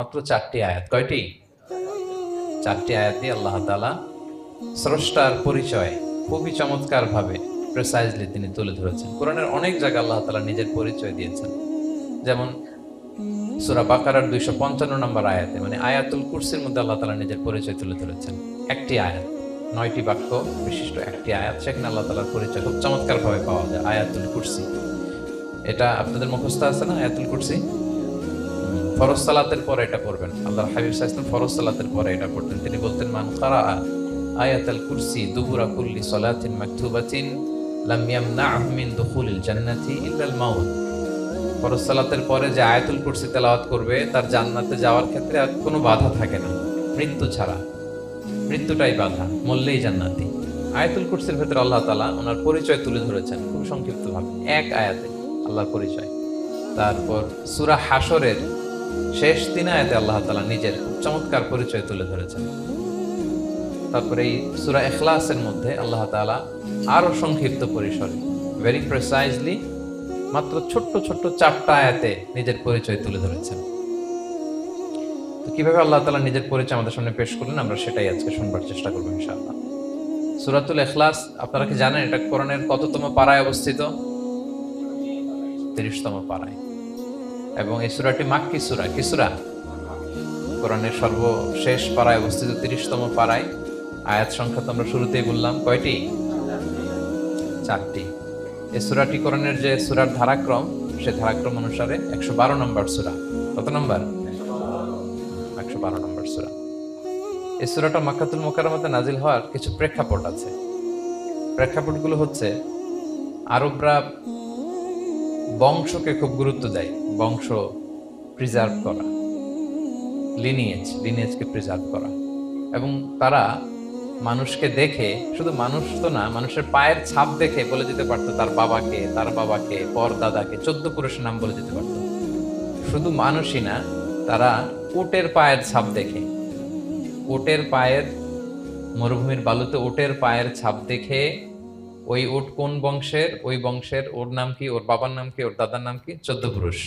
মাত্র 4টি আয়াত। কয়টি? 4টি আয়াত দিয়ে আল্লাহ তাআলা স্রষ্টার পরিচয় খুবই চমৎকার ভাবে প্রিসাইজলি তিনি তুলে ধরেছেন। কোরআনের অনেক জায়গায় আল্লাহ তাআলা নিজের পরিচয় দিয়েছেন। যেমন সূরা বাকারার 255 নম্বর আয়াতে, মানে আয়াতুল কুরসির মধ্যে আল্লাহ তাআলা নিজের পরিচয় তুলে ধরেছেন। একটি আয়াত, 9টি বাক্য বিশিষ্ট একটি আয়াত, সেখানে আল্লাহ তাআলার পরিচয় খুব চমৎকার ভাবে পাওয়া যায়। আয়াতুল কুরসি, এটা আপনাদের মুখস্থ আছে না? আয়াতুল কুরসি ফরজ সালাতের পরে এটা পড়বেন। আল্লাহর হাবিব সাল্লাল্লাহু আলাইহি ওয়াসাল্লাম ফরজ সালাতের পরে এটা পড়তেন। তিনি বলতেন, মান ক্বারাআ আয়াতুল কুরসি দুবুরা কুল্লি সালাতিন মাকতুবাতিন লাম ইয়ামনা'হু মিন দুখুলিল জান্নাতি ইল্লাল মাউত। ফরজ সালাতের পরে যে আয়াতুল কুরসি তেলাওয়াত করবে তার জান্নাতে যাওয়ার ক্ষেত্রে আর কোনো বাধা থাকে না, মৃত্যু ছাড়া। মৃত্যুটাই বাধা, মরলেই জান্নাতি। আয়াতুল কুরসির ভেতরে আল্লাহ তাআলা ওনার পরিচয় তুলে ধরেছেন খুব সংক্ষিপ্তভাবে, এক আয়াতে আল্লাহর পরিচয়। তারপর সূরা হাশরের শেষ 3 আয়াতে আল্লাহ তাআলা নিজের চমৎকার পরিচয় তুলে ধরেছেন। তারপরে এই সূরা ইখলাসের মধ্যে আল্লাহ তাআলা আরো সংক্ষিপ্ত পরিসরে, ভেরি প্রিসাইজলি, মাত্র ছোট্ট ছোট্ট 4টা আয়াতে নিজের পরিচয় তুলে ধরেছেন। তো কিভাবে আল্লাহ তাআলা নিজের পরিচয় আমাদের সামনে পেশ করলেন, আমরা সেটাই আজকে শুনবার চেষ্টা করব ইনশাআল্লাহ। সূরাতুল ইখলাস, আপনারা কি জানেন এটা কোরআনের কততম পারায় অবস্থিত? 30তম পারায়। এবং এই সূরাটি মাক্কি সূরা। কি সূরা? কোরআনের সর্বশেষ পারায় অবস্থিত 30তম পারায়। আয়াত সংখ্যা তো আমরা শুরুতেই বললাম, কয়টি? 4টি। এই সূরাটি কোরআনের যে সূরার ধারাক্রম, সে ধারাক্রম অনুসারে 112 নম্বর সূরা। কত নম্বর? 112 নম্বর সূরা। এই সূরাটা মক্কাতুল মুকাররমাতে নাজিল হওয়ার কিছু প্রেক্ষাপট আছে। প্রেক্ষাপটগুলো হচ্ছে, আরবরা বংশকে খুব গুরুত্ব দেয়, বংশ প্রিজার্ভ করা, লিনিয়েজকে প্রিজার্ভ করা। এবং তারা মানুষকে দেখে, শুধু মানুষ তো না, মানুষের পায়ের ছাপ দেখে বলে দিতে পারতো তার বাবাকে, তার বাবাকে, পরদাদাকে, 14 পুরুষের নাম বলে দিতে পারতো। শুধু মানুষই না, তারা উটের পায়ের ছাপ দেখে, উটের পায়ের, মরুভূমির বালুতে উটের পায়ের ছাপ দেখে ওই উট কোন বংশের, ওই বংশের ওর নাম কি, ওর বাবার নাম কি, ওর দাদার নাম কি, 14 পুরুষ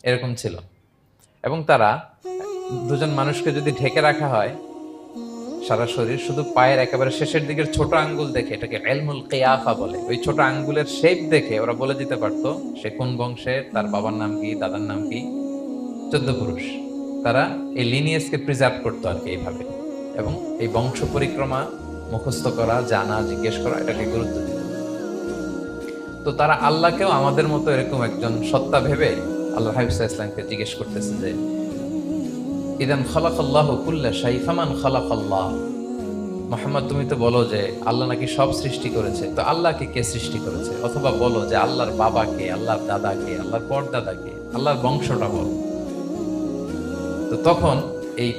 এরকম ছিল। এবং তারা দুজন মানুষকে যদি ঢেকে রাখা হয় সারা শরীর, শুধু পায়ের একেবারে শেষের দিকের ছোট আঙ্গুল দেখে, এটাকে ইলমুল কিয়াফা বলে, ওই ছোট আঙ্গুলের শেপ দেখে ওরা বলে দিতে পারতো সে কোন বংশের, তার বাবার নাম কি, দাদার নাম কি, 14 পুরুষ। তারা এই লিনিয়েজকে প্রিজার্ভ করতো আর কি এইভাবে। এবং এই বংশ পরিক্রমা মুখস্থ করা, জানা, জিজ্ঞেস করা, এটাকে গুরুত্ব দিত। তো তারা আল্লাহকেও আমাদের মতো এরকম একজন সত্তা ভেবে আল্লাহ হাবিব সাল্লাল্লাহু আলাইহি ওয়াসাল্লামকে জিজ্ঞেস করতেছে যে, ইদান খালাকাল্লাহু কুল্লা শাই ফামান খালাকাল্লাহ। মুহাম্মদ, তুমি তো বলো যে আল্লাহ নাকি সব সৃষ্টি করেছে, তো আল্লাহকে কে সৃষ্টি করেছে? অথবা বলো যে আল্লাহর বাবাকে, আল্লাহর দাদাকে, আল্লাহর পরদাদাকে, আল্লাহর বংশটা বলো। তো তখন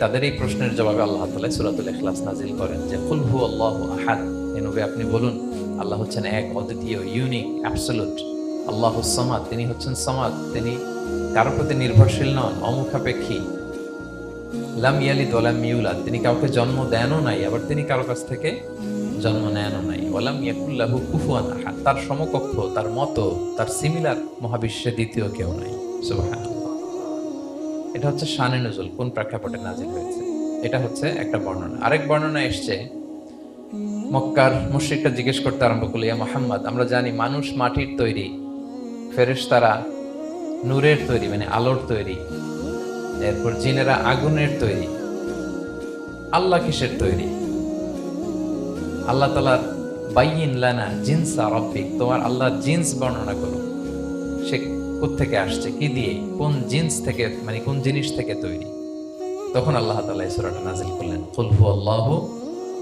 তাদের এই প্রশ্নের জবাবে আল্লাহ তাআলা সূরাতুল ইখলাস নাজিল করেন যে, কুল হুয়াল্লাহু আহাদ, হে নবী আপনি বলুন আল্লাহ হচ্ছেন এক, অদ্বিতীয়, ইউনিক, অ্যাবসলিউট। আল্লাহুস সামাদ, তিনি হচ্ছেন সামাদ, তিনি কারো প্রতি নির্ভরশীল নন, অমুখাপেক্ষী। লাম ইয়ালিদ ওয়া লাম ইউলাদ, তিনি কাউকে জন্ম দেনও নাই, আবার তিনি কারো কাছ থেকে জন্ম নেনও নাই। ওয়া লাম ইয়াকুল লাহু কুফুয়ান আহাদ, তার সমকক্ষ, তার মতো, তার সিমিলার মহাবিশ্বে দ্বিতীয় কেউ নাই। সুবহানাল্লাহ। এটা হচ্ছে শানে নুজুল, কোন প্রেক্ষাপটে নাজিল হয়েছে, এটা হচ্ছে একটা বর্ণনা। আরেক বর্ণনা এসছে, মক্কার মুশরিকরা জিজ্ঞেস করতে আরম্ভ করলো, ইয়া মুহাম্মদ, আমরা জানি মানুষ মাটির তৈরি, ফেরেশতারা নূরের তৈরি, মানে আলোর তৈরি, এরপর জিনেরা আগুনের তৈরি, আল্লাহ কিসের তৈরি? আল্লাহ তাআলার বাইয়িন লানা জিনসা রাব্বিক, তোমার আল্লাহর জিন্স বর্ণনা করো, সে কোত্থেকে আসছে, কি দিয়ে, কোন জিন্স থেকে, মানে কোন জিনিস থেকে তৈরি? তখন আল্লাহ তাআলা এই সূরাটা নাযিল করলেন, কুল হুয়াল্লাহু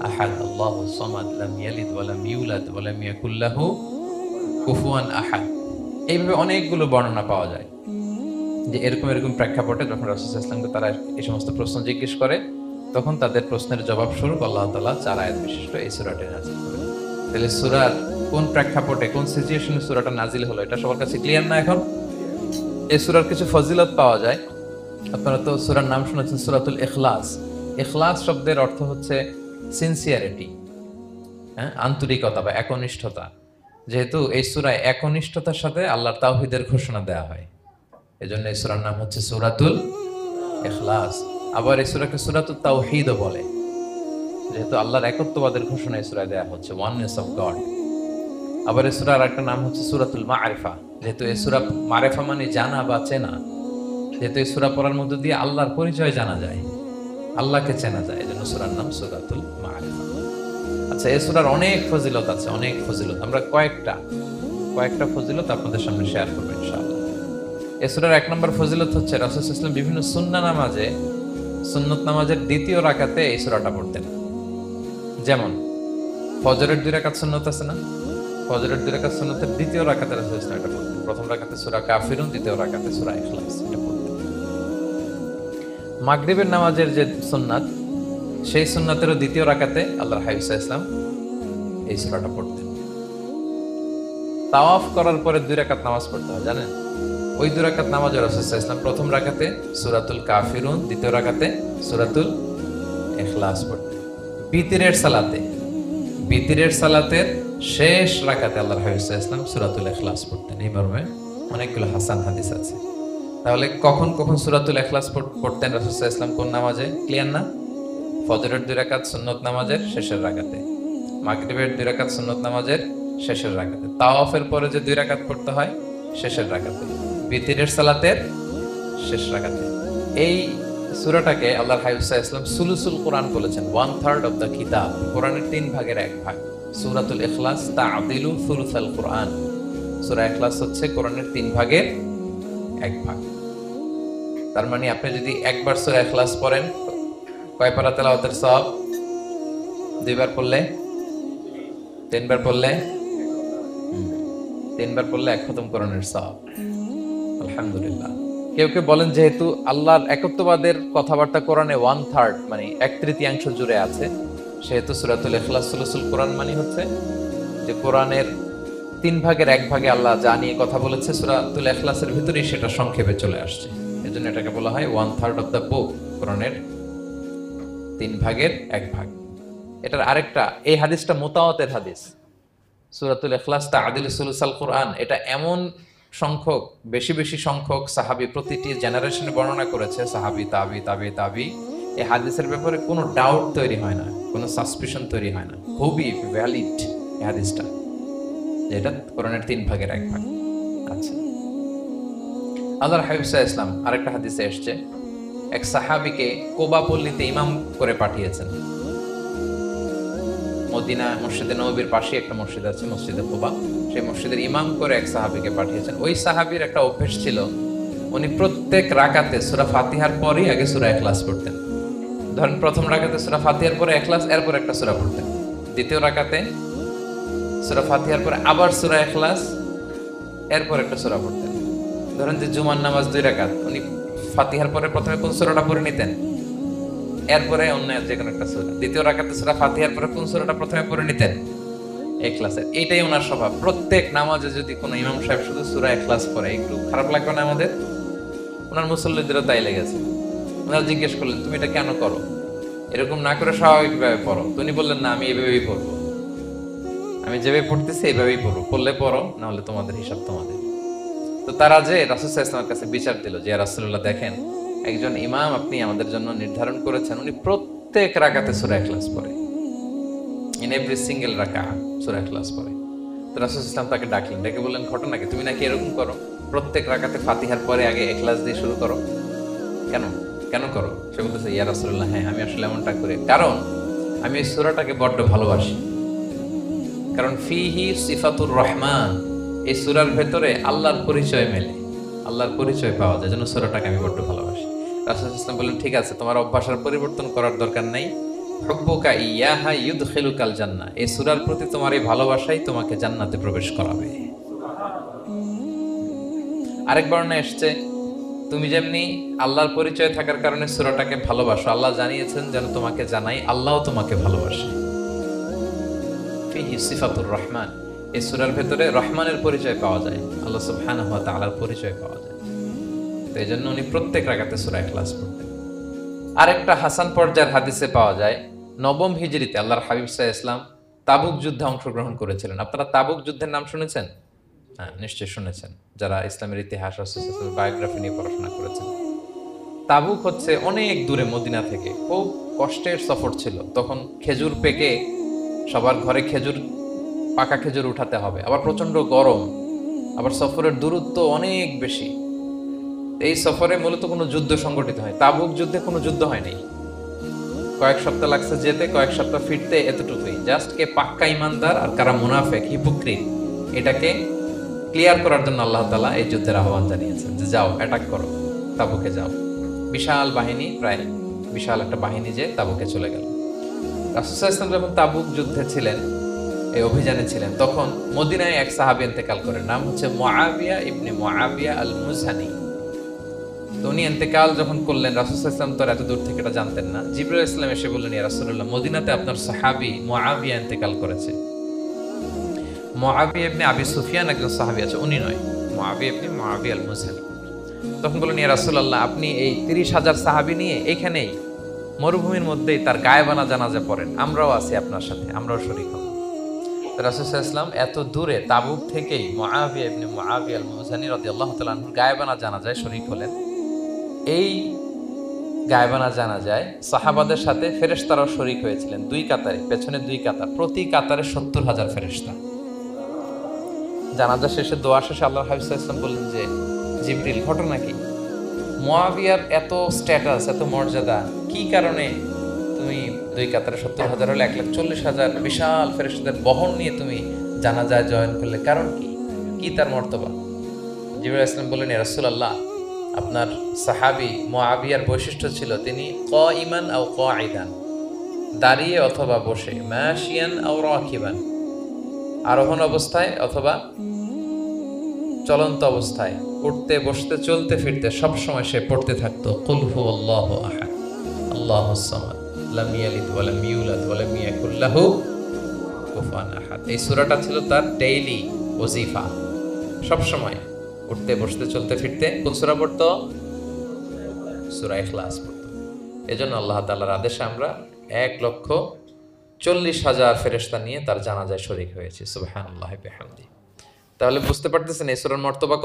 আহাদ আল্লাহুস সামাদ লাম ইয়ালিদ ওয়া লাম ইউলাদ ওয়া লাম ইয়াকুল লাহু কুফুয়ান আহাদ। এইভাবে অনেকগুলো বর্ণনা পাওয়া যায় যে এরকম এরকম প্রেক্ষাপটে যখন রাসূল সাল্লাল্লাহু আলাইহি ওয়াসাল্লামকে তারা এই সমস্ত প্রশ্ন জিজ্ঞেস করে, তখন তাদের প্রশ্নের জবাব স্বরূপ আল্লাহ তাআলা 4 আয়াত বিশিষ্ট এই সূরাটি নাযিল করেন। তাহলে সূরার কোন প্রেক্ষাপটে, কোন সিচুয়েশনে সূরাটা নাযিল হলো, এটা সবার কাছে ক্লিয়ার না এখন? এই সূরার কিছু ফজিলত পাওয়া যায়। আপনারা তো সূরার নাম শুনেছেন সূরাতুল ইখলাস। ইখলাস শব্দের অর্থ হচ্ছে সিনসিয়ারিটি, আন্তরিকতা বা একনিষ্ঠতা। যেহেতু এই সূরায় একনিষ্ঠতার সাথে আল্লাহর তাওহীদের ঘোষণা দেওয়া হয়, এজন্য এই সূরার নাম হচ্ছে সূরাতুল ইখলাস। আবার এই সূরাকে সূরাতুত তাওহীদও বলে, যেহেতু আল্লাহর একত্ববাদের ঘোষণা এই সূরায় দেয়া হচ্ছে, ওয়াননেস অফ গড। আবার এই সূরার একটা নাম হচ্ছে সূরাতুল মারিফা, যেহেতু এই সূরা মারিফা মানে জানা বা চেনা, যেহেতু এই সূরা পড়ার মধ্য দিয়ে আল্লাহর পরিচয় জানা যায়, আল্লাহকে চেনা যায়, এজন্য সূরার নাম সূরাতুল মারিফা। আচ্ছা, এই সূরার অনেক ফজিলত আছে, অনেক ফজিলত। আমরা কয়েকটা ফজিলত আপনাদের সামনে শেয়ার করবো ইনশাআল্লাহ। এই সূরার 1 নম্বর ফজিলত হচ্ছে রাসূল সাল্লাল্লাহু আলাইহি ওয়াসাল্লাম বিভিন্ন সুন্নত নামাজের দ্বিতীয় রাকাতে এই সূরাটা পড়তেন। যেমন ফজরের 2 রাকাত সুন্নত আছে না, ফজরের 2 রাকাত সুন্নতের দ্বিতীয় রাকাতে রাসূল সাল্লাল্লাহু আলাইহি ওয়াসাল্লাম এটা পড়তেন। প্রথম রাকাতে সূরা কাফিরুন, দ্বিতীয় রাকাতে সূরা ইখলাস এটা পড়তেন। মাগরিবের নামাজের যে সুন্নাত, সেই সুন্নাতেরও দ্বিতীয় রাকাতে আল্লাহর হাবিব সাল্লাল্লাহু আলাইহি ওয়াসাল্লাম এই সূরাটা পড়তেন। তাওয়াফ করার পরে 2 রাকাত নামাজ পড়তে হয়, জানেন? ওই 2 রাকাত নামাজে রাসূল সাল্লাল্লাহু আলাইহি ওয়াসাল্লাম প্রথম রাকাতে সূরাতুল কাফিরুন, দ্বিতীয় রাকাতে সূরাতুল ইখলাস পড়তেন। বিতিরের সালাতের শেষ রাকাতে আল্লাহর হাবিব সাল্লাল্লাহু আলাইহি ওয়াসাল্লাম সূরাতুল ইখলাস পড়তেন। এই মর্মে অনেকগুলো হাসান হাদিস আছে। তাহলে কখন কখন সূরাতুল ইখলাস পড়তেন রাসূল সাল্লাল্লাহু আলাইহি ওয়াসাল্লাম, কোন নামাজে? ক্লিয়ার না? ফজরের 2 রাকাত সুন্নত নামাজের শেষের রাকাতে, মাগরিবের 2 রাকাত সুন্নত নামাজের শেষের রাকাতে, তাওয়াফের পরে যে 2 রাকাত পড়তে হয় শেষের রাকাতে, বিতিরের সালাতের শেষ রাকাতে। এই সূরাটাকে আল্লাহর হাবিব সাল্লাল্লাহু আলাইহি ওয়াসাল্লাম সুলুসুল কোরআন বলেছেন, 1/3 অফ দ্য কিতাব। কোরআনের 3 ভাগের 1 ভাগ। সূরাতুল ইখলাস তা'দিলু সুলুসাল কোরআন। সূরা ইখলাস হচ্ছে কোরআনের 3 ভাগের 1 ভাগ। তার মানে আপনি যদি একবার সূরা ইখলাস পড়েন, কয় পারা তেলাওয়াতের সওয়াব? 2 বার পড়লে, 3 বার পড়লে, 3 বার পড়লে 1 খতম কোরআনের সওয়াব। আলহামদুলিল্লাহ। কেউ কেউ বলেন যেহেতু আল্লাহর একত্ববাদের কথাবার্তা কোরআনে 1/3 মানে 1/3 জুড়ে আছে, সেহেতু সূরাতুল ইখলাস সুলুসুল কোরআন মানে হচ্ছে যে কোরআনের 3 ভাগের 1 ভাগে আল্লাহ যা নিয়ে কথা বলেছে সূরাতুল ইখলাসের ভিতরেই সেটা সংক্ষেপে চলে আসছে। এজন্য এটাকে বলা হয় 1/3 অফ দ্য বুক, কোরআনের 3 ভাগের 1 ভাগ। এটার আরেকটা, এই হাদিসটা মুতাওয়াতির হাদিস। সূরাতুল ইখলাস তা'দিলু সুলুসাল কোরআন, এটা এমন সংখ্যক, বেশি সংখ্যক সাহাবী প্রতিটি জেনারেশনে বর্ণনা করেছে, সাহাবী, তাবি। এই হাদিসের ব্যাপারে কোনো ডাউট তৈরি হয় না, কোনো সাসপিশন তৈরি হয় না, খুবই ভ্যালিড এই হাদিসটা, যেটা কোরআনের 3 ভাগের 1 ভাগ। আচ্ছা, আল্লাহর হাবিব সাল্লাল্লাহু আলাইহি ওয়াসাল্লাম আরেকটা হাদিসে এসেছে, এক সাহাবীকে কোবা পল্লীতে ইমাম করে পাঠিয়েছেন। মদিনা মসজিদে নববীর পাশে একটা মসজিদ আছে, মসজিদে কোবা, সেই মসজিদের ইমাম করে এক সাহাবীকে পাঠিয়েছেন। ওই সাহাবীর একটা অভ্যাস ছিল, উনি প্রত্যেক রাকাতে সূরা ফাতিহার পরেই আগে সূরা ইখলাস পড়তেন। ধরেন প্রথম রাকাতে সূরা ফাতিহার পরে ইখলাস, এরপর একটা সূরা পড়তেন। দ্বিতীয় রাকাতে সূরা ফাতিহার পরে আবার সূরা ইখলাস, এরপর একটা সূরা পড়তেন। ধরেন যে জুমার নামাজ 2 রাকাত, উনি ফাতিহার পরে প্রথমে কোন সূরাটা পড়ে নিতেন, এরপরে অন্য যে কোনো একটা সূরা। দ্বিতীয় রাকাতে সূরা ফাতিহার পরে কোন সূরাটা প্রথমে পড়ে নিতেন? ইখলাসের। এটাই ওনার স্বভাব। প্রত্যেক নামাজে যদি কোনো ইমাম সাহেব শুধু সূরা ইখলাস পড়ে, একটু খারাপ লাগবে না আমাদের? ওনার মুসল্লিদেরও তাই লেগেছে। ওনারা জিজ্ঞেস করলেন, তুমি এটা কেন করো? এরকম না করে স্বাভাবিকভাবে পড়ো। উনি বললেন, না, আমি এভাবেই পড়বো, আমি যেভাবে পড়তেছি এইভাবেই পড়ো, পড়লে পড়ো, না হলে তোমাদের হিসাব তোমাদের। তো তারা যে রাসূল সাল্লাল্লাহু আলাইহি ওয়াসাল্লামের কাছে বিচার দিল যে, ইয়া রাসূলুল্লাহ, দেখেন একজন ইমাম আপনি আমাদের জন্য নির্ধারণ করেছেন, উনি প্রত্যেক রাকাতে সূরা ইখলাস পড়ে, ইন এভরি সিঙ্গেল রাকাত সূরা ইখলাস পড়ে। তো রাসূল সাল্লাল্লাহু আলাইহি ওয়াসাল্লাম তাকে ডাকলেন, ডেকে বললেন, ঘটনা কি? তুমি নাকি এরকম করো, প্রত্যেক রাকাতে ফাতিহার পরে আগে ইখলাস দিয়ে শুরু করো, কেন করো? সে বলতেছে, ইয়া রাসূলুল্লাহ, হ্যাঁ, আমি আসলে এমনটা করি কারণ আমি এই সূরাটাকে বড্ড ভালোবাসি। কারণ ফিহি সিফাতুর রহমান, এই সূরার ভেতরে আল্লাহর পরিচয় মেলে, আল্লাহর পরিচয় পাওয়া যায়, যেন সূরাটাকে আমি বড্ড ভালোবাসি। রাসূল সাল্লাল্লাহু আলাইহি ওয়াসাল্লাম বললেন, ঠিক আছে, তোমার অভ্যাসের পরিবর্তন করার দরকার নাই। হুব্বুকা ইয়াহা ইউদখিলুকাল জান্নাহ, এই সূরার প্রতি তোমার এই ভালোবাসাই তোমাকে জান্নাতে প্রবেশ করাবে। আরেক বর্ণনায় এসেছে, তুমি যেমনি আল্লাহর পরিচয় থাকার কারণে সূরাটাকে ভালোবাসো, আল্লাহ জানিয়েছেন যেন তোমাকে জানাই আল্লাহও তোমাকে ভালোবাসে। ফিহি সিফাতুর রহমান, এই সূরার ভেতরে রহমানের পরিচয় পাওয়া যায়, আল্লাহ সুবহানাহু ওয়া তাআলার পরিচয় পাওয়া যায়। তো এইজন্য উনি প্রত্যেক রাকাতে সূরা ইখলাস পড়তেন। আরেকটা হাসান পর্যায়ের হাদিসে পাওয়া যায়, 9ম হিজরিতে আল্লাহর হাবিব সাল্লাল্লাহু আলাইহি ওয়াসাল্লাম তাবুক যুদ্ধে অংশগ্রহণ করেছিলেন। আপনারা তাবুক যুদ্ধের নাম শুনেছেন? হ্যাঁ, নিশ্চয়ই শুনেছেন, যারা ইসলামের ইতিহাস, বায়োগ্রাফি নিয়ে পড়াশোনা করেছেন। তাবুক হচ্ছে অনেক দূরে মদিনা থেকে, খুব কষ্টের সফর ছিল। তখন খেজুর পেকে সবার ঘরে খেজুর, পাকা খেজুর উঠাতে হবে, আবার প্রচন্ড গরম, আবার সফরের দূরত্ব অনেক বেশি। এই সফরে মূলত কোনো যুদ্ধ সংগঠিত হয়, তাবুক যুদ্ধে কোনো যুদ্ধ হয়নি। কয়েক সপ্তাহ লাগছে যেতে, কয়েক সপ্তাহ ফিরতে, এতটুকুই। জাস্ট কে পাক্কা ইমানদার আর কারা মুনাফেক, হিপোক্রিট, এটাকে ক্লিয়ার করার জন্য আল্লাহ তাআলা এই যুদ্ধের আহ্বান জানিয়েছেন যে যাও, অ্যাটাক করো, তাবুকে যাও। বিশাল বাহিনী, প্রায় বিশাল একটা বাহিনী যে তাবুকে চলে গেল। রাসূল সাল্লাল্লাহু আলাইহি ওয়াসাল্লাম যখন তাবুক যুদ্ধে ছিলেন, এই অভিযানে ছিলেন, তখন মদিনায় এক সাহাবী ইন্তেকাল করেন, নাম হচ্ছে মুআবিয়া ইবনে মুআবিয়া আল মুজহানি। তো উনি ইন্তেকাল যখন করলেন, রাসূল সাল্লাল্লাহু আলাইহি ওয়াসাল্লাম তো এত দূর থেকে এটা জানতেন না। জিবরাইল ইসলাম এসে বললেন, ইয়া রাসূলুল্লাহ, মদিনাতে আপনার সাহাবী মুআবিয়া ইন্তেকাল করেছে। মুআবিয়া ইবনে আবি সুফিয়ান একজন সাহাবী আছে, উনি নয়, মুআবিয়া ইবনে মুআবিয়া আল মুজহানি। তখন বললেন, ইয়া রাসূলুল্লাহ, আপনি এই 30,000 সাহাবী নিয়ে এখানেই মরুভূমির মধ্যেই তার গায়েবানা জানাজা পড়েন, আমরাও আছি আপনার সাথে, আমরাও শরীক হব। রাসূল সাল্লাল্লাহু আলাইহি ওয়াসাল্লাম এত দূরে তাবুক থেকেই মুআবিয়া ইবনে মুআবিয়া আল মুজহানি রাদিয়াল্লাহু তাআলা আনহুর গায়েবানা জানাজায় শরীক হলেন। এই গায়েবানা জানাজায় সাহাবাদের সাথে ফেরেশতারাও শরীক হয়েছিলেন, দুই কাতারে, পেছনে দুই কাতার, প্রতি কাতারে 70,000 ফেরেশতা। জানাজা শেষে, দোয়া শেষে আল্লাহর হাবিব সাল্লাল্লাহু আলাইহি ওয়াসাল্লাম বললেন যে, জিবরিল, ঘটনা কি? মুআবিয়ার এত স্ট্যাটাস, এত মর্যাদা, কি কারণে তুমি দুই কাতারে 70,000 হলে 1,40,000 বিশাল ফেরেশতাদের বহন নিয়ে তুমি জানাজায় জয়েন করলে, কারণ কি? কি তার মর্তবা? জিবরাইল ইসলাম বললেন, ইয়া রাসূলুল্লাহ, আপনার সাহাবী মুআবিয়ার বৈশিষ্ট্য ছিল তিনি কাইমান আও কাঈদান, দাঁড়িয়ে অথবা বসে, মাশিয়ান আও রাকিবান, আরোহণ অবস্থায় অথবা চলন্ত অবস্থায়, উঠতে বসতে চলতে ফিরতে সব সময় সে পড়তে থাকতো কুল হুয়াল্লাহু আহাদ আল্লাহুস সামাদ লাম ইয়ালিদ ওয়া লাম ইউলাদ ওয়া লাম ইয়াকুল লাহু কুফুয়ান আহাদ। এই সূরাটা ছিল তার ডেইলি ওজিফা, সব সময় উঠতে বসতে চলতে ফিরতে কোন সূরা পড়তো? সূরা ইখলাস পড়তো। এজন্য আল্লাহ তাআলার আদেশে আমরা 1,40,000 ফেরেশতা নিয়ে তার জানাজায় শরীক হয়েছি। সুবহানাল্লাহি ওয়া বিহামদিহি। তাহলে বুঝতে পারতেছেন এই সূরার মর্তবা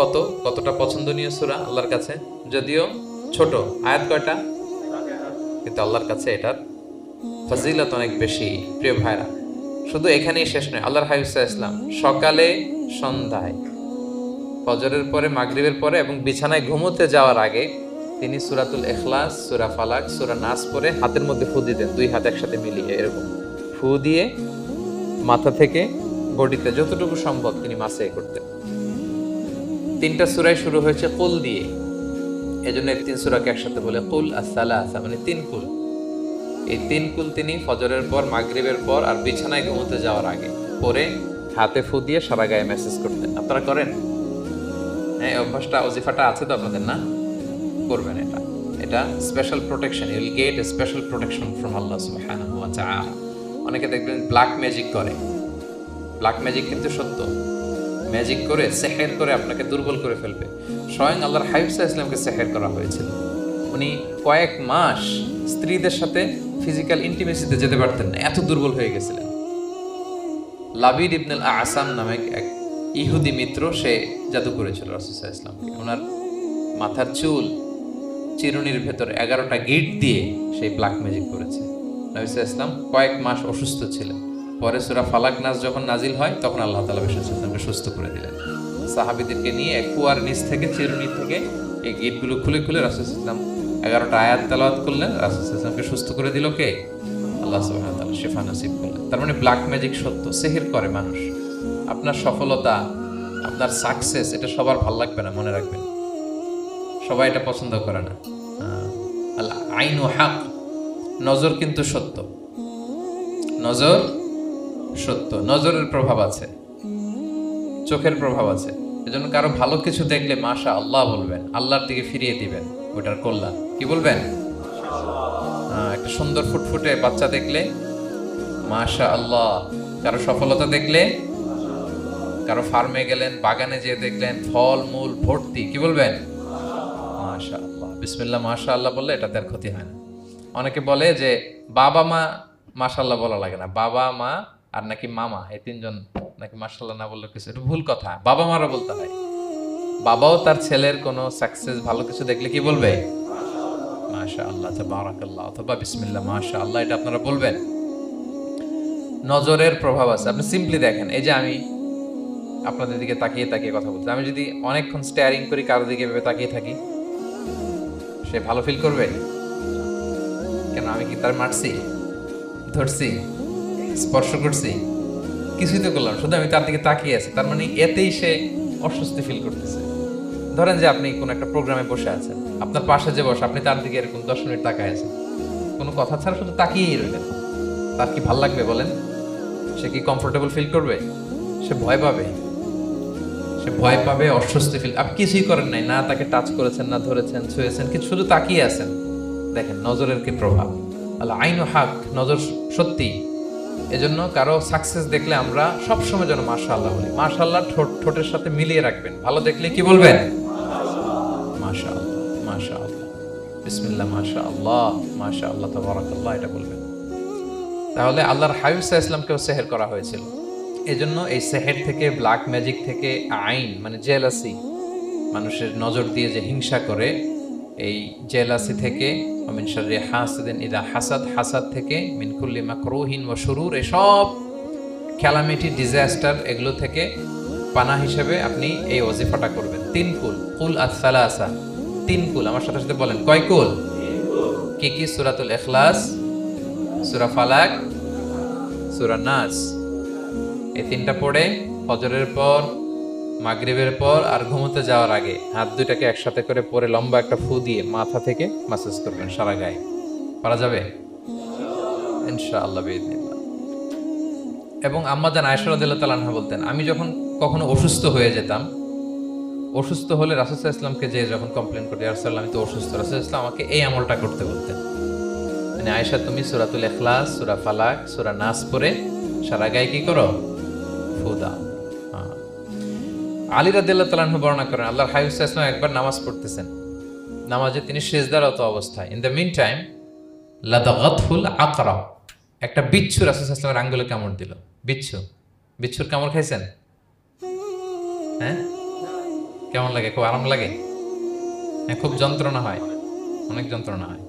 কতটা পছন্দনীয় সূরা আল্লাহর কাছে। যদিও ছোট, আয়াত কয়টা, কিন্তু আল্লাহর কাছে এটার ফজিলত অনেক বেশি। প্রিয় ভাইরা, শুধু এখানেই শেষ নয়, আল্লাহর হাবিব সাল্লাল্লাহু আলাইহি ওয়াসাল্লাম সকালে, সন্ধ্যায়, ফজরের পরে, মাগরিবের পরে এবং বিছানায় ঘুমোতে যাওয়ার আগে তিনি সূরাতুল ইখলাস, সূরা ফালাক, সূরা নাস পড়ে হাতের মধ্যে ফু দিতেন, দুই হাত একসাথে মিলিয়ে এরকম ফু দিয়ে মাথা থেকে বডিতে যতটুকু সম্ভব তিনি মাসে করতেন। 3টা সূরাই শুরু হয়েছে কুল দিয়ে, এজন্য এই 3 সূরাকে একসাথে বলে কুল আস-সালাসা, মানে 3 কুল। এই 3 কুল তিনি ফজরের পর, মাগরিবের পর আর বিছানায় ঘুমোতে যাওয়ার আগে পরে হাতে ফু দিয়ে সারা গায়ে মেসেজ করতেন। আপনারা করেন? হ্যাঁ, অভ্যাসটা, ওজিফাটা আছে তো আপনাদের, না? করবেন এটা। এটা special protection, you will get a special protection from Allah সুবহানাহু ওয়া তাআলা। অনেকে দেখবেন ব্ল্যাক ম্যাজিক করে, ব্ল্যাক ম্যাজিক কিন্তু সত্য, ম্যাজিক করে, সেহের করে আপনাকে দুর্বল করে ফেলবে। স্বয়ং আল্লাহর হাবিব সাল্লাল্লাহু আলাইহি ওয়াসাল্লামকে সেহের করা হয়েছিল। উনি কয়েক মাস স্ত্রীদের সাথে ফিজিক্যাল ইন্টিমেসিতে যেতে পারতেন না, এত দুর্বল হয়ে গেছিলেন। লাবিদ ইবনুল আসাম নামে এক ইহুদি মিত্র, সে জাদু করেছিল রাসূল সাল্লাল্লাহু আলাইহি ওয়াসাল্লামকে। ওনার মাথার চুল চিরুনির ভেতর 11টা গিট দিয়ে সেই ব্ল্যাক ম্যাজিক করেছে। নবী সাল্লাল্লাহু আলাইহি ওয়াসাল্লাম কয়েক মাস অসুস্থ ছিলেন। পরে সূরা ফালাক নাস যখন নাজিল হয়, তখন আল্লাহ তাআলা বিশ্বকে সুস্থ করে দিলেন। সাহাবীদেরকে নিয়ে এক কুয়ার নিচ থেকে, চিরুনি থেকে এই গিটগুলো খুলে খুলে রাসূল সাল্লাল্লাহু আলাইহি ওয়াসাল্লাম 11টা আয়াত তেলাওয়াত করলেন। রাসূল সাল্লাল্লাহু আলাইহি ওয়াসাল্লামকে সুস্থ করে দিল কে? আল্লাহ সুবহানাহু ওয়া তাআলা শিফা নসিব করলেন। তার মানে ব্ল্যাক ম্যাজিক সত্য, সেহের করে মানুষ। আপনার সফলতা, আপনার সাকসেস, এটা সবার ভালো লাগবে না, মনে রাখবেন। সবাই এটা পছন্দ করে না। আল আইনু হক, নজর কিন্তু সত্য, নজর সত্য, নজরের প্রভাব আছে, চোখের প্রভাব আছে। এজন্য কারো ভালো কিছু দেখলে মাশা আল্লাহ বলবেন, আল্লাহর দিকে ফিরিয়ে দিবেন ওটার কল্যাণ। কি বলবেন? একটা সুন্দর ফুটফুটে বাচ্চা দেখলে মাশা আল্লাহ। কারো সফলতা দেখলে, কারো ফার্মে গেলেন, বাগানে যেয়ে দেখলেন ফল মূল ভর্তি, কি বলবেন? মাশা আল্লাহ, বিসমিল্লাহ মাশা আল্লাহ বললে এটাতে আর ক্ষতি হয় না। অনেকে বলে যে বাবা মা মাশাআল্লাহ বলা লাগে না, বাবা মা আর নাকি মামা, এই 3 জন নাকি মাশাআল্লাহ না বললে কিছু, এটা ভুল কথা। বাবা মারা বলতে হয়। বাবাও তার ছেলের কোনো সাকসেস, ভালো কিছু দেখলে কি বলবে? মাশাআল্লাহ, তাবারাকাল্লাহ অথবা বিসমিল্লাহ মাশাআল্লাহ, এটা আপনারা বলবেন। নজরের প্রভাব আছে। আপনি সিম্পলি দেখেন, এই যে আমি আপনাদের দিকে তাকিয়ে তাকিয়ে কথা বলছি, আমি যদি অনেকক্ষণ স্টেয়ারিং করি, কারো দিকে ভেবে তাকিয়ে থাকি, সে ভালো ফিল করবে? কেন, আমি কি তার মারছি, ধরছি, স্পর্শ করছি? কিছুই তো করলাম, শুধু আমি তার দিকে তাকিয়ে আছি, তার মানে এতেই সে অস্বস্তি ফিল করতেছে। ধরেন যে আপনি কোন একটা প্রোগ্রামে বসে আছেন, আপনার পাশে যে বসে, আপনি তার দিকে এরকম 10 মিনিট তাকায় আছেন, কোনো কথা ছাড়া শুধু তাকিয়েই রইলেন, তার কি ভাল লাগবে বলেন? সে কি কমফোর্টেবল ফিল করবে? সে ভয় পাবে, সে ভয় পাবে, অস্বস্তি ফিল। আপনি কিছুই করেন নাই, না তাকে টাচ করেছেন, না ধরেছেন, ছুঁয়েছেন, কিন্তু শুধু তাকিয়ে আছেন। দেখেন নজরের কি প্রভাব। আল্লাহ আইনু হক, নজর সত্যি। এজন্য কারো সাকসেস দেখলে আমরা সবসময় যেন মাশাআল্লাহ বলি। মাশাআল্লাহ ঠোঁটের সাথে মিলিয়ে রাখবেন। ভালো দেখলে কি বলবেন? মাশাআল্লাহ, মাশাআল্লাহ, বিসমিল্লাহ, মাশাআল্লাহ, মাশাআল্লাহ, তাবারাকাল্লাহ, এটা বলবেন। তাহলে আল্লাহর হাবিব সাল্লাল্লাহু আলাইহি ওয়াসাল্লামকেও সেহের করা হয়েছিল। এজন্য এই সেহের থেকে, ব্ল্যাক ম্যাজিক থেকে, আইন মানে জেলাসি, মানুষের নজর দিয়ে যে হিংসা করে, এই জেলাসি থেকে, মিন শাররি হাসিদিন ইযা হাসাদ, হাসাদ থেকে, মিন কুল্লি মাকরুহিন ওয়া শুরুর, এসব ক্যালামিটি, ডিজাস্টার, এগুলো থেকে পানাহ হিসেবে আপনি এই ওয়াজিফাটা করবেন। 3 কুল, কুল আস-সালাসা, 3 কুল। আমার সাথে সাথে বলেন, কয় কুল? কি কি? সূরাতুল ইখলাস, সূরা ফালাক, সূরা নাস। এই 3টা পড়ে ফজরের পর, মাগরিবের পর আর ঘুমোতে যাওয়ার আগে হাত দুইটাকে একসাথে করে পরে লম্বা একটা ফু দিয়ে মাথা থেকে মাসাজ করবেন সারা গায়ে। পারা যাবে ইনশাআল্লাহ বিইذنিল্লাহ। এবং আম্মা জান আয়েশা রাদিয়াল্লাহু তাআলা আনহা বলতেন, আমি যখন কখনো অসুস্থ হয়ে যেতাম, অসুস্থ হলে রাসূল সাল্লাল্লাহু আলাইহি ওয়াসাল্লামকে যে যখন কমপ্লেইন করতে, ইয়া রাসূলুল্লাহ আমি তো অসুস্থ, রাসূল সাল্লাল্লাহু আলাইহি ওয়াসাল্লাম আমাকে এই আমলটা করতে বলতেন। মানে আয়েশা, তুমি সূরাতুল ইখলাস, সূরা ফালাক, সূরা নাস পড়ে সারা গায়ে কি করো? ফু দাও। আলী রাদিয়াল্লাহু তাআলা আনহু বর্ণনা করেন, আল্লাহর হাবিব সাল্লাল্লাহু আলাইহি ওয়াসাল্লাম একবার নামাজ পড়তেছেন, নামাজে তিনি সিজদারত অবস্থায়, ইন দ্য মিন টাইম লাদাগাতহুল আকরা, একটা বিচ্ছু রাসূল সাল্লাল্লাহু আলাইহি ওয়াসাল্লামের আঙ্গুলে কামড় দিল। বিচ্ছু, বিচ্ছুর কামড় খাইছেন? হ্যাঁ, কেমন লাগে? খুব আরাম লাগে? হ্যাঁ, খুব যন্ত্রণা হয়, অনেক যন্ত্রণা হয়।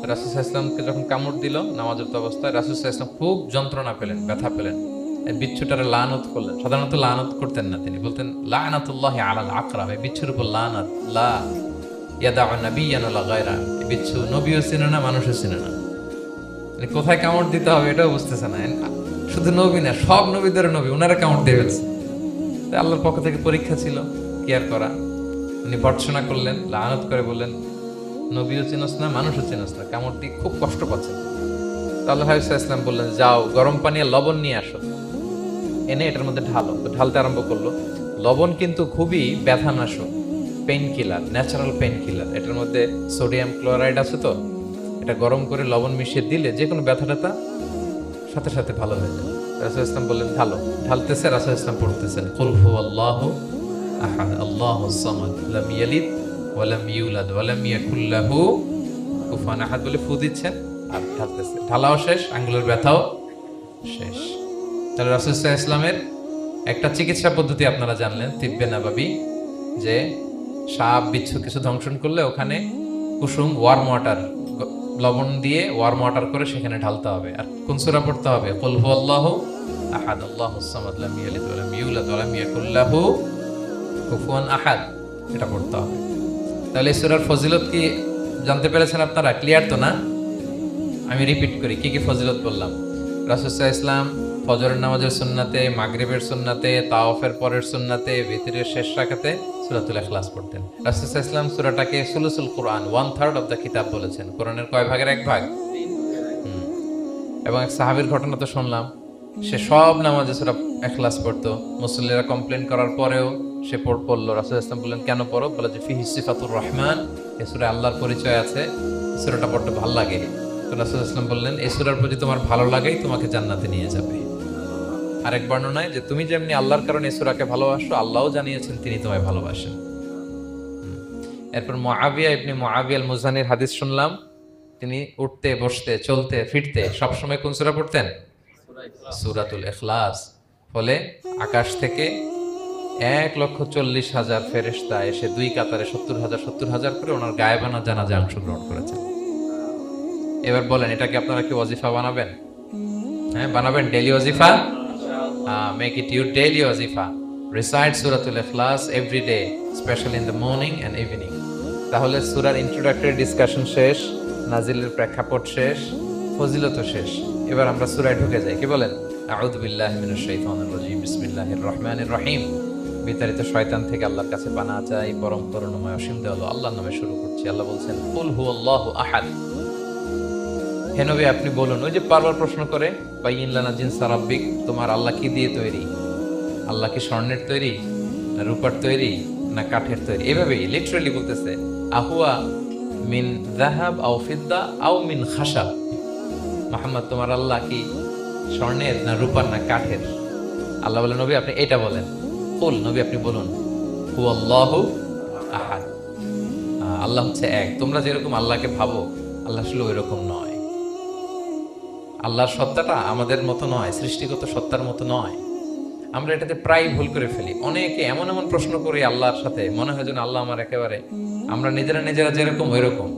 রাসূল সাল্লাল্লাহু আলাইহি ওয়াসাল্লামকে যখন কামড় দিল নামাজের অবস্থায়, রাসূল সাল্লাল্লাহু আলাইহি ওয়াসাল্লাম খুব যন্ত্রণা পেলেন, ব্যথা পেলেন। এই বিচ্ছুটারে লানত করলেন। সাধারণত লানত করতেন না, তিনি বলতেন লানাতুল্লাহি আলাল আকরা, এই বিচ্ছুর উপর লানাত, লা ইয়াদাউ নাবিয়্যান ওয়ালা গায়রা। এই বিচ্ছু নবীও চিনে না, মানুষও চিনে না। মানে কোথায় কামড় দিতে হবে এটাও বুঝতেছে না। শুধু নবী না, সব নবীদের নবী, ওনারা কামড় দিয়ে ফেলছে। তাই আল্লাহর পক্ষ থেকে পরীক্ষা ছিল, কেয়ার করা। উনি ভর্ৎসনা করলেন, লানত করে বললেন, নবীও চিনস না, মানুষও চিনস না, কামড় দিয়ে খুব কষ্ট পাচ্ছেন। আল্লাহ হাবিব সাল্লাল্লাহু আলাইহি ওয়াসাল্লাম বললেন, যাও গরম পানি আর লবণ নিয়ে আসো, এনে এটার মধ্যে ঢালো। তো ঢালতে আরম্ভ করলো। লবণ কিন্তু খুবই ব্যথানাশক, pain killer, natural pain killer. এটার মধ্যে সোডিয়াম ক্লোরাইড আছে, তো এটা গরম করে লবণ মিশিয়ে দিলে যে কোনো ব্যথা ট্যাথা সাথে সাথে ভালো হয়ে যায়। রাসূল ইসলাম বললেন ঢালো। ঢালতেছে, রাসূল ইসলাম পড়তেছেন কুল হুয়াল্লাহু আহাদ আল্লাহুস সামাদ লাম ইয়ালিদ ওয়া লাম ইউলাদ ওয়া লাম ইয়াকুল লাহু কুফুয়ান আহাদ বলে ফু দিচ্ছেন আর ঢালতেছে। ঢালাও শেষ, আঙ্গুলের ব্যথাও শেষ। তাহলে রাসূল সাল্লাল্লাহু আলাইহি ওয়াসাল্লামের একটা চিকিৎসা পদ্ধতি আপনারা জানলেন, তিব্বে নাবাবী, যে সাপ বিচ্ছু কিছু ধ্বংসন করলে ওখানে কুসুম ওয়ার্ম ওয়াটার, লবণ দিয়ে ওয়ার্ম ওয়াটার করে সেখানে ঢালতে হবে। আর কোন সূরা পড়তে হবে? কুল হুয়াল্লাহু আহাদ আল্লাহুস সামাদ লাম ইয়ালিদ ওয়া লাম ইউলাদ ওয়া লাম ইয়াকুল লাহু কুফুয়ান আহাদ, এটা পড়তে হবে। তাহলে এই সূরার ফজিলত কি জানতে পেরেছেন আপনারা? ক্লিয়ার তো না? আমি রিপিট করি, কি কি ফজিলত বললাম। রাসূল সাল্লাল্লাহু আলাইহি ওয়াসাল্লাম ফজরের নামাজের সুন্নাতে, মাগরিবের সুন্নাতে, তাওয়াফের পরের সুন্নাতে, ভিতরের শেষ রাকাতে সূরাতুল ইখলাস পড়তেন। রাসূল সাল্লাল্লাহু আলাইহি ওয়াসাল্লাম সূরাটাকে সুলুসুল কোরআন, 1/3 অফ দ্য কিতাব বলেছেন। কোরআনের কয় ভাগের 1 ভাগ? এবং এক সাহাবীর ঘটনা তো শুনলাম, সে সব নামাজে সূরা ইখলাস পড়তো। মুসল্লিরা কমপ্লেইন করার পরেও সে পড়লো। রাসূল সাল্লাল্লাহু আলাইহি ওয়াসাল্লাম বললেন, কেন পড়ো? বলে যে ফিহি সিফাতুর রহমান, এই সূরায় আল্লাহর পরিচয় আছে, সূরাটা পড়তে ভালো লাগে। তো রাসূল সাল্লাল্লাহু আলাইহি ওয়াসাল্লাম বললেন, এই সূরার প্রতি তোমার ভালো লাগেই তোমাকে জান্নাতে নিয়ে যাবে। আরেক বর্ণনায় যে তুমি যেমনি আল্লাহর কারণে এই সূরাকে ভালোবাসো, আল্লাহও জানিয়েছেন তিনি তোমায় ভালোবাসেন। এরপর মুআবিয়া ইবনে মুআবিয়া আল মুজানির হাদিস শুনলাম, তিনি উঠতে বসতে চলতে ফিরতে সবসময় কোন সূরা পড়তেন? সূরাতুল ইখলাস। ফলে আকাশ থেকে 1,40,000 ফেরেশতা এসে দুই কাতারে 70,000 করে ওনার গায়েবানা জানাজায় অংশগ্রহণ করেছেন। এবার বলেন, এটাকে আপনারা কি ওয়াজিফা বানাবেন? হ্যাঁ, বানাবেন ডেইলি ওয়াজিফা। মেক ইট ইউর ডেইলি ওয়াজিফা। রিসাইট সূরাতুল ইখলাস every day, specially in the morning and evening. তাহলে সূরার ইন্ট্রোডাক্টরি ডিসকাশন শেষ, নাজিলের প্রেক্ষাপট শেষ, ফজিলত শেষ। এবার আমরা সূরায় ঢুকে যাই। কি বলেন? আউযু বিল্লাহি মিনাশ শাইতানির রাজিম, বিসমিল্লাহির রহমানির রহিম। বিতাড়িত শয়তান থেকে আল্লাহর কাছে পানাহ চাই, পরম করুণাময় অসীম দয়ালু আল্লাহর নামে শুরু করছি। আল্লাহ বলছেন, কুল হুয়াল্লাহু আহাদ। হে নবী আপনি বলুন, ওই যে বারবার প্রশ্ন করে, বাইয়িন লানা জিনসা রাব্বিক, তোমার আল্লাহ কি দিয়ে তৈরি? আল্লাহ কি স্বর্ণের তৈরি, না রূপার তৈরি, না কাঠের তৈরি? এভাবেই লিটারালি বলতেছে, আহুয়া মিন যাহাব আও ফিদ্দা আও মিন খাশাব। মুহাম্মদ তোমার আল্লাহ কি স্বর্ণের, না রূপার, না কাঠের? আল্লাহ বলেন, নবী আপনি এটা বলেন। কুল, নবী আপনি বলুন, হুয়াল্লাহু আহাদ। আল্লাহ হচ্ছে এক। তোমরা যেরকম আল্লাহকে ভাবো, আল্লাহ আসলে ওইরকম নয়। আল্লাহর সত্তাটা আমাদের মতো নয়, সৃষ্টিগত সত্তার মতো নয়। আমরা এটাতে প্রায় ভুল করে ফেলি। অনেকে এমন এমন প্রশ্ন করি আল্লাহর সাথে, মনে হয় যেন আল্লাহ আমার একেবারে, আমরা নিজেরা যেরকম ওইরকম।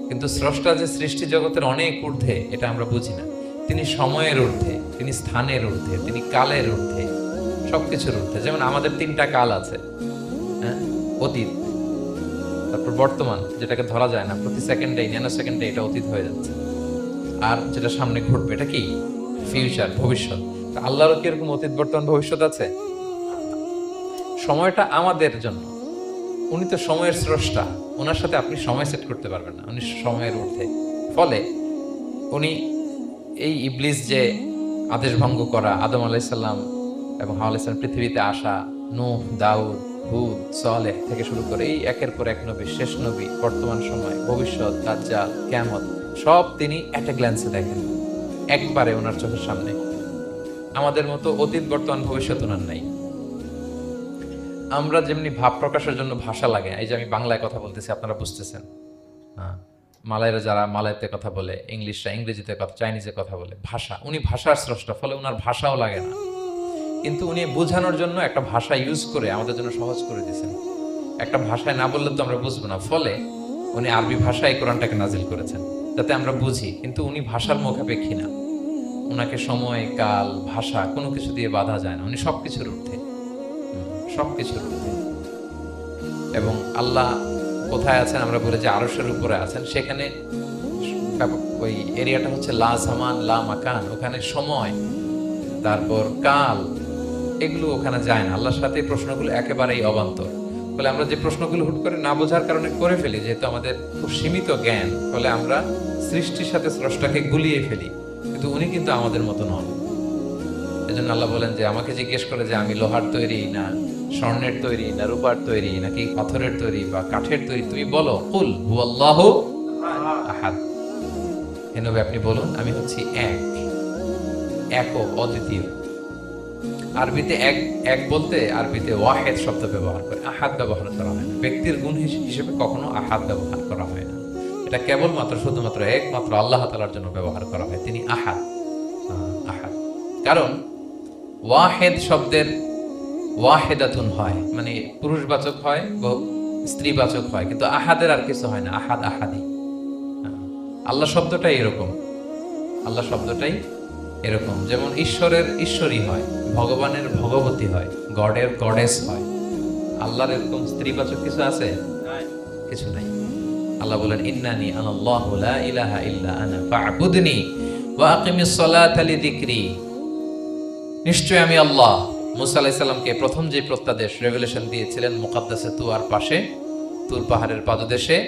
কিন্তু স্রষ্টা যে সৃষ্টি জগতের অনেক ঊর্ধ্বে, এটা আমরা বুঝি না। তিনি সময়ের ঊর্ধ্বে, তিনি স্থানের ঊর্ধ্বে, তিনি কালের ঊর্ধ্বে, সবকিছুর ঊর্ধ্বে। যেমন আমাদের 3টা কাল আছে, হ্যাঁ, অতীত, তারপর বর্তমান, যেটাকে ধরা যায় না, প্রতি সেকেন্ডে, ন্যানো সেকেন্ডে এটা অতীত হয়ে যাচ্ছে। আর যেটা সামনে ঘটবে এটা কি? ফিউচার, ভবিষ্যৎ। আল্লাহরও কি এরকম অতীত, বর্তমান, ভবিষ্যৎ আছে? সময়টা আমাদের জন্য। উনি তো সময়ের স্রষ্টা, ওনার সাথে আপনি সময় সেট করতে পারবেন না, উনি সময়ের ঊর্ধ্বে। ফলে উনি এই ইবলিস যে আদেশ ভঙ্গ করা, আদম আলাইসাল্লাম এবং হাওয়া আলাইসাল্লাম পৃথিবীতে আসা, নূহ, দাউদ, হুদ, সালেহ থেকে শুরু করে এই একের পর এক নবী, শেষ নবী, বর্তমান সময়, ভবিষ্যৎ, দাজ্জাল, কিয়ামত, সব তিনি এট এ গ্ল্যান্সে দেখেন, একবারে ওনার চোখের সামনে। আমাদের মতো অতীত, বর্তমান, ভবিষ্যৎ ওনার নাই। আমরা যেমনি ভাব প্রকাশের জন্য ভাষা লাগে, এই যে আমি বাংলায় কথা বলতেছি, আপনারা বুঝতেছেন। হ্যাঁ, মালাইরা যারা মালাইতে কথা বলে, ইংলিশরা ইংরেজিতে কথা, চাইনিজে কথা বলে, ভাষা, উনি ভাষার স্রষ্টা, ফলে ওনার ভাষাও লাগে না। কিন্তু উনি বোঝানোর জন্য একটা ভাষা ইউজ করে আমাদের জন্য সহজ করে দিয়েছেন। একটা ভাষায় না বললে তো আমরা বুঝবো না, ফলে উনি আরবি ভাষায় কোরআনটাকে নাজিল করেছেন যাতে আমরা বুঝি। কিন্তু উনি ভাষার মুখাপেক্ষী না, ওনাকে সময়, কাল, ভাষা কোনো কিছু দিয়ে বাধা যায় না। উনি সবকিছুর ঊর্ধ্বে, সবকিছুর ঊর্ধ্বে। এবং আল্লাহ কোথায় আছেন আমরা বলে যে আরশের উপরে আছেন, সেখানে ওই এরিয়াটা হচ্ছে লা জামান লা মাকান, ওখানে সময়, তারপর কাল, এগুলো ওখানে যায় না। আল্লাহর সাথে এই প্রশ্নগুলো একেবারেই অবান্তর। ফলে আমরা যে প্রশ্নগুলো হুট করে না বোঝার কারণে করে ফেলি, যেহেতু আমাদের খুব সীমিত জ্ঞান, ফলে আমরা সৃষ্টির সাথে স্রষ্টাকে গুলিয়ে ফেলি। কিন্তু উনি কিন্তু আমাদের মতো নন। এজন্য আল্লাহ বলেন যে আমাকে জিজ্ঞেস করে যে আমি লোহার তৈরি, না স্বর্ণের তৈরি, না রূপার তৈরি, নাকি পাথরের তৈরি বা কাঠের তৈরি, তুমি বলো, কুল হুয়াল্লাহু আহাদ। হে নবী আপনি বলুন, আমি হচ্ছি এক, একক, অদ্বিতীয়। আরবিতে এক, এক বলতে আরবিতে ওয়াহেদ শব্দ ব্যবহার করে, আহাদ ব্যবহার করা হয় না। ব্যক্তির গুণ হিসেবে কখনো আহাদ ব্যবহার করা হয় না। এটা কেবলমাত্র, শুধুমাত্র, একমাত্র আল্লাহ তাআলার জন্য ব্যবহার করা হয়। তিনি আহাদ, আহাদ। কারণ ওয়াহেদ শব্দের ওয়াহেদাতুন হয়, মানে পুরুষবাচক হয়, স্ত্রীবাচক হয়, কিন্তু আহাদের আর কিছু হয় না। আহাদ, আহাদি। আল্লাহ শব্দটাই এরকম, আল্লাহ শব্দটাই এরকম। যেমন ঈশ্বরের ঈশ্বরী হয়, ভগবানের ভগবতী হয়, গডের গডেস হয়। আল্লাহর এরকম স্ত্রীবাচক কিছু আছে? কিছু নাই। আল্লাহ বলেন, ইন্নানি আনাল্লাহু লা ইলাহা ইল্লা আনা ফা'বুদনি ওয়া আকিমিস সালাতা লিযিকরি। নিশ্চয় আমি আল্লাহ। মুসা আলাইহিস সালামকে প্রথম যে প্রত্যাদেশ, রেভেলেশন দিয়েছিলেন মুকাদ্দাসে তুয়ার পাশে, তুর পাহাড়ের পাদদেশে,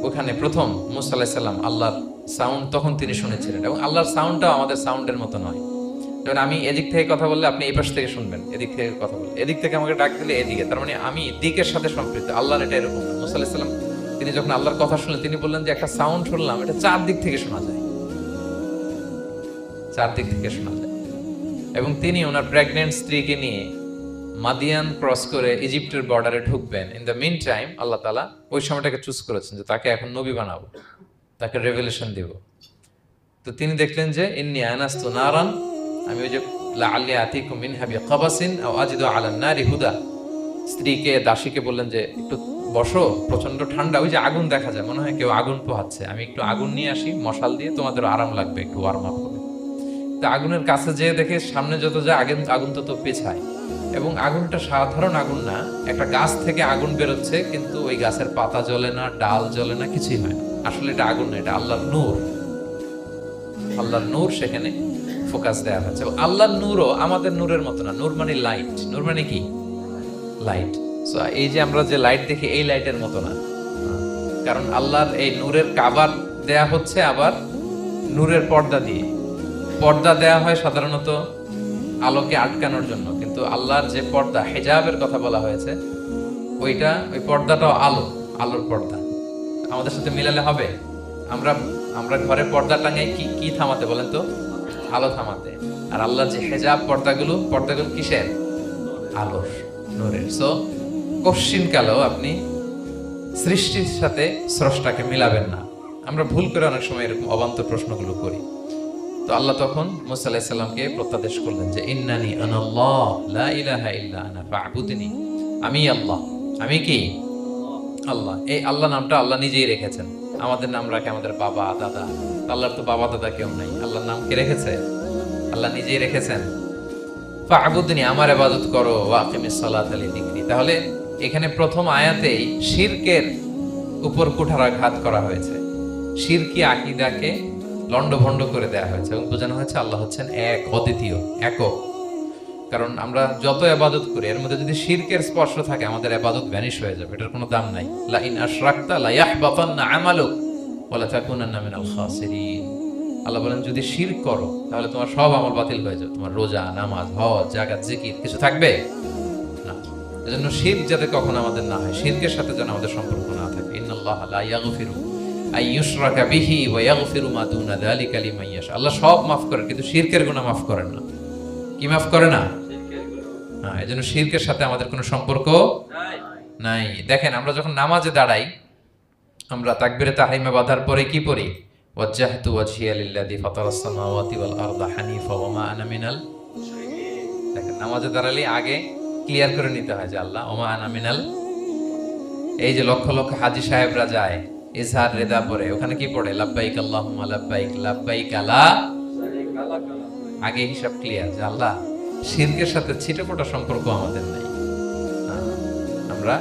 ওখানে প্রথম মুসা আলাইহিস সালাম আল্লাহর সাউন্ড তখন তিনি শুনেছিলেন। এবং আল্লাহর সাউন্ডটাও আমাদের সাউন্ডের মতো নয়। যেমন আমি এদিক থেকে কথা বললে আপনি এই পাশ থেকে শুনবেন, এদিক থেকে কথা বললে, এদিক থেকে আমাকে ডাক দিলে এদিকে, তার মানে আমি দিকের সাথে সম্পৃক্ত। আল্লাহর এটা এরকম না। মুসা আলাইহিস সালাম তিনি যখন আল্লাহর কথা শুনলেন, তিনি বললেন যে একটা সাউন্ড শুনলাম, এটা 4 দিক থেকে শোনা যায়, 4 দিক থেকে শোনা যায়। এবং তিনি ওনার প্রেগনেন্ট স্ত্রীকে নিয়ে মাদিয়ান ক্রস করে ইজিপ্টের বর্ডারে ঢুকবেন। ইন দ্য মিন টাইম আল্লাহ তাআলা ওই সময়টাকে চুজ করেছেন যে তাকে এখন নবী বানাবো, তাকে রেভেলেশন দিব। তো তিনি দেখলেন যে ইন্নী আনাস্তু নারান, আমি ওই যে লাআল্লি আতিকুম মিনহা বিকাবাসিন আও আজিদু আলান নারি হুদা। স্ত্রীকে দাসীকে বললেন যে একটু বসো, প্রচন্ড ঠান্ডা, ওই যে আগুন দেখা যায়, মনে হয় কেউ আগুন পোহাচ্ছে, আমি একটু আগুন নিয়ে আসি মশাল দিয়ে, তোমাদের আরাম লাগবে, একটু ওয়ার্ম আপ হবে। তো আগুনের কাছে যেয়ে দেখে সামনে যত যায় আগুন আগুন তত পেছায়, এবং আগুনটা সাধারণ আগুন না, একটা গাছ থেকে আগুন বেরোচ্ছে, কিন্তু ওই গাছের পাতা জ্বলে না, ডাল জ্বলে না, কিছুই হয় না। আসলে এটা আগুন না, এটা আল্লাহর নূর। আল্লাহর নূর সেখানে ফোকাস দেওয়া হচ্ছে। আল্লাহর নূরও আমাদের নূরের মতো না। নূর মানে লাইট, নূর মানে কি? লাইট। সো এই যে আমরা যে লাইট দেখি, এই লাইটের মতো না, কারণ আল্লাহর এই নূরের কাভার দেয়া হচ্ছে আবার নূরের পর্দা দিয়ে। পর্দা দেয়া হয় সাধারণত আলোকে আটকানোর জন্য, কিন্তু আল্লাহর যে পর্দা, হিজাবের কথা বলা হয়েছে, ওইটা, ওই পর্দাটাও আলো, আলোর পর্দা। আমাদের সাথে মিলালে হবে? আমরা আমরা ঘরে পর্দা টাঙাই কি কি থামাতে বলেন তো? আলো থামাতে। আর আল্লাহর যে হিজাব, পর্দাগুলো কিসের? আলোর, নূরের। সো কশ্চিনকালেও আপনি সৃষ্টির সাথে স্রষ্টাকে মিলাবেন না। আমরা ভুল করে অনেক সময় এরকম অবান্তর প্রশ্নগুলো করি। তো আল্লাহ তখন মুসা আলাইহিস সালামকে প্রত্যাদেশ করলেন যে ইন্নানি আনাল্লাহ লা ইলাহা ইল্লা আনা ফা'বুদনি, আমি আল্লাহ, আমি কি? আল্লাহ। এই আল্লাহ নামটা আল্লাহ নিজেই রেখেছেন। আমাদের নাম রাখে আমাদের বাবা দাদা, আল্লাহর তো বাবা দাদা কেউ নাই। আল্লাহর নাম কে রেখেছে? আল্লাহ নিজেই রেখেছেন। ফা'বুদনি, আমার ইবাদত করো, ওয়া আকিমিস সালাতা লিযিকরি। তাহলে এখানে প্রথম আয়াতেই শিরকের উপর কুঠারাঘাত করা হয়েছে, শিরকি আকীদাকে লন্ডভন্ড করে দেয়া হয়েছে, এবং বোঝানো হয়েছে আল্লাহ হচ্ছেন এক, অদ্বিতীয়, একক। কারণ আমরা যত ইবাদত করি, এর মধ্যে যদি শিরকের স্পর্শ থাকে, আমাদের ইবাদত ভ্যানিশ হয়ে যাবে, এটার কোনো দাম নাই। লা ইন আশরাকতা লা ইয়াহবাতান্না আমালুক ওয়া লা তাকুনান্না মিনাল খাসিরিন। আল্লাহ বলেন যদি শিরক করো তাহলে তোমার সব আমল বাতিল হয়ে যাবে, তোমার রোজা, নামাজ, হজ, যাকাত, জিকির কিছু থাকবে না। এজন্য শিরক যাতে কখনো আমাদের না হয়, শিরকের সাথে যেন আমাদের সম্পর্ক না থাকে। ইন্নাল্লাহা লা ইয়াগফিরু আন ইউশরাকা বিহি ওয়া ইয়াগফিরু মা দুনা যালিকা লিমান ইয়াশা। আল্লাহ সব মাফ করেন, কিন্তু শিরকের গুনাহ মাফ করেন না। কি মাফ করে না? হ্যাঁ, এজন্য শিরকের সাথে আমাদের কোনো সম্পর্ক নাই। দেখেন, আমরা যখন নামাজে দাঁড়াই, আমরা তাকবীরে তাহরিমে বাঁধার পরে কি পড়ি? ওয়াজ্জাহতু ওয়াজহিয়া লিল্লাযী ফাতারাস সামাওয়াতি ওয়াল আরদা হানিফা ওয়া মা আনা মিনাল মুশরিকিন। দেখেন, নামাজে দাঁড়ালে আগে ক্লিয়ার করে নিতে হয় যে আল্লাহ ওয়া মা আনা মিনাল। এই যে লক্ষ লক্ষ হাজী সাহেবরা যায় ইজহার রেদা পড়ে, ওখানে কি পড়ে? লাব্বাইক আল্লাহুম্মা লাব্বাইক লাব্বাইক লা, আগে হিসাব ক্লিয়ার যে আল্লাহ শিরকের সাথে ছিটেফোঁটা সম্পর্ক আমাদের নাই, আমরা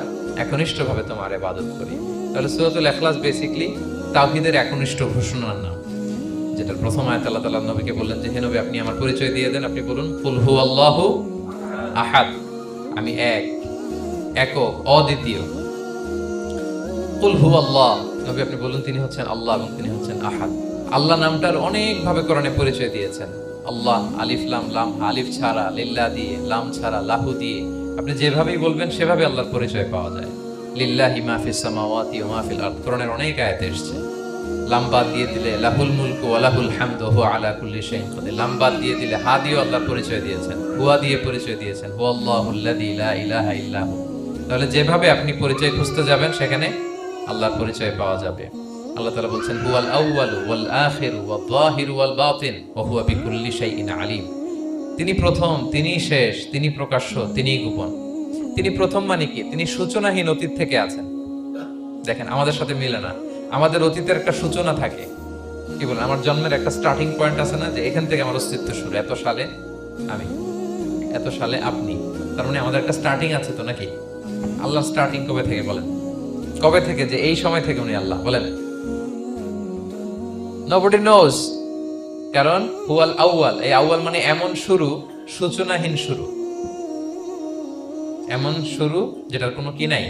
একনিষ্ঠভাবে তোমার ইবাদত করি। তাহলে সূরাতুল ইখলাস বেসিক্যালি তাওহীদের একনিষ্ঠ ঘোষণার নাম, যেটার প্রথম আয়াত আল্লাহ তাআলা নবীকে বললেন যে হে নবী, আপনি আমার পরিচয় দিয়ে দেন, আপনি বলুন কুল হুয়াল্লাহু আহাদ, আমি এক, একক, অদ্বিতীয়। কুল হুয়াল্লাহ, নবী আপনি বলুন তিনি হচ্ছেন আল্লাহ এবং তিনি হচ্ছেন আহাদ। আল্লাহ নামটার অনেক ভাবে কোরআনে পরিচয় দিয়েছেন। আল্লাহ আলিফ লাম, লাম আলিফ ছাড়া, লিল্লাহ দিয়ে, লাম ছাড়া, লাহু দিয়ে, আপনি যেভাবেই বলবেন সেভাবে আল্লাহর পরিচয় পাওয়া যায়। লিল্লাহি মা ফিস সামাওয়াতি ওয়া মা ফিল আরদ, কোরআনের অনেক আয়াতে এসেছে। লাম বাদ দিয়ে দিলে লাহুল মুলকু ওয়া লাহুল হামদু হুয়া আলা কুল্লি শাইইন কাদির। লাম বাদ দিয়ে দিলে হা দিয়ে আল্লাহর পরিচয় দিয়েছেন, হুয়া দিয়ে পরিচয় দিয়েছেন, হুয়াল্লাহুল্লাযী লা ইলাহা ইল্লা হু। তাহলে যেভাবে আপনি পরিচয় খুঁজতে যাবেন সেখানে আল্লাহর পরিচয় পাওয়া যাবে। আল্লাহ তাআলা বলছেন হুয়াল আউয়ালু ওয়াল আখিরু ওয়াল যাহিরু ওয়াল বাতিন ওয়া হুয়া বিকুল্লি শাইইন আলিম। তিনি প্রথম, তিনি শেষ, তিনি প্রকাশ্য, তিনি গোপন। তিনি প্রথম মানে কি? তিনি সূচনাহীন অতীত থেকে আছেন। দেখেন, আমাদের সাথে মিলে না। আমাদের অতীতের একটা সূচনা থাকে, কি বলেন, আমার জন্মের একটা স্টার্টিং পয়েন্ট আছে না, যে এখান থেকে আমার অস্তিত্ব শুরু, এত সালে আমি, এত সালে আপনি। তার মানে আমাদের একটা স্টার্টিং আছে তো, নাকি? আল্লাহ স্টার্টিং কবে থেকে বলেন? কবে থেকে? যে এই সময় থেকে উনি আল্লাহ, বলেন। nobody knows, কারণ হুয়াল আউয়াল, এই আউয়াল মানে এমন শুরু, সূচনাহীন শুরু, এমন শুরু যেটার কোনো কি নাই,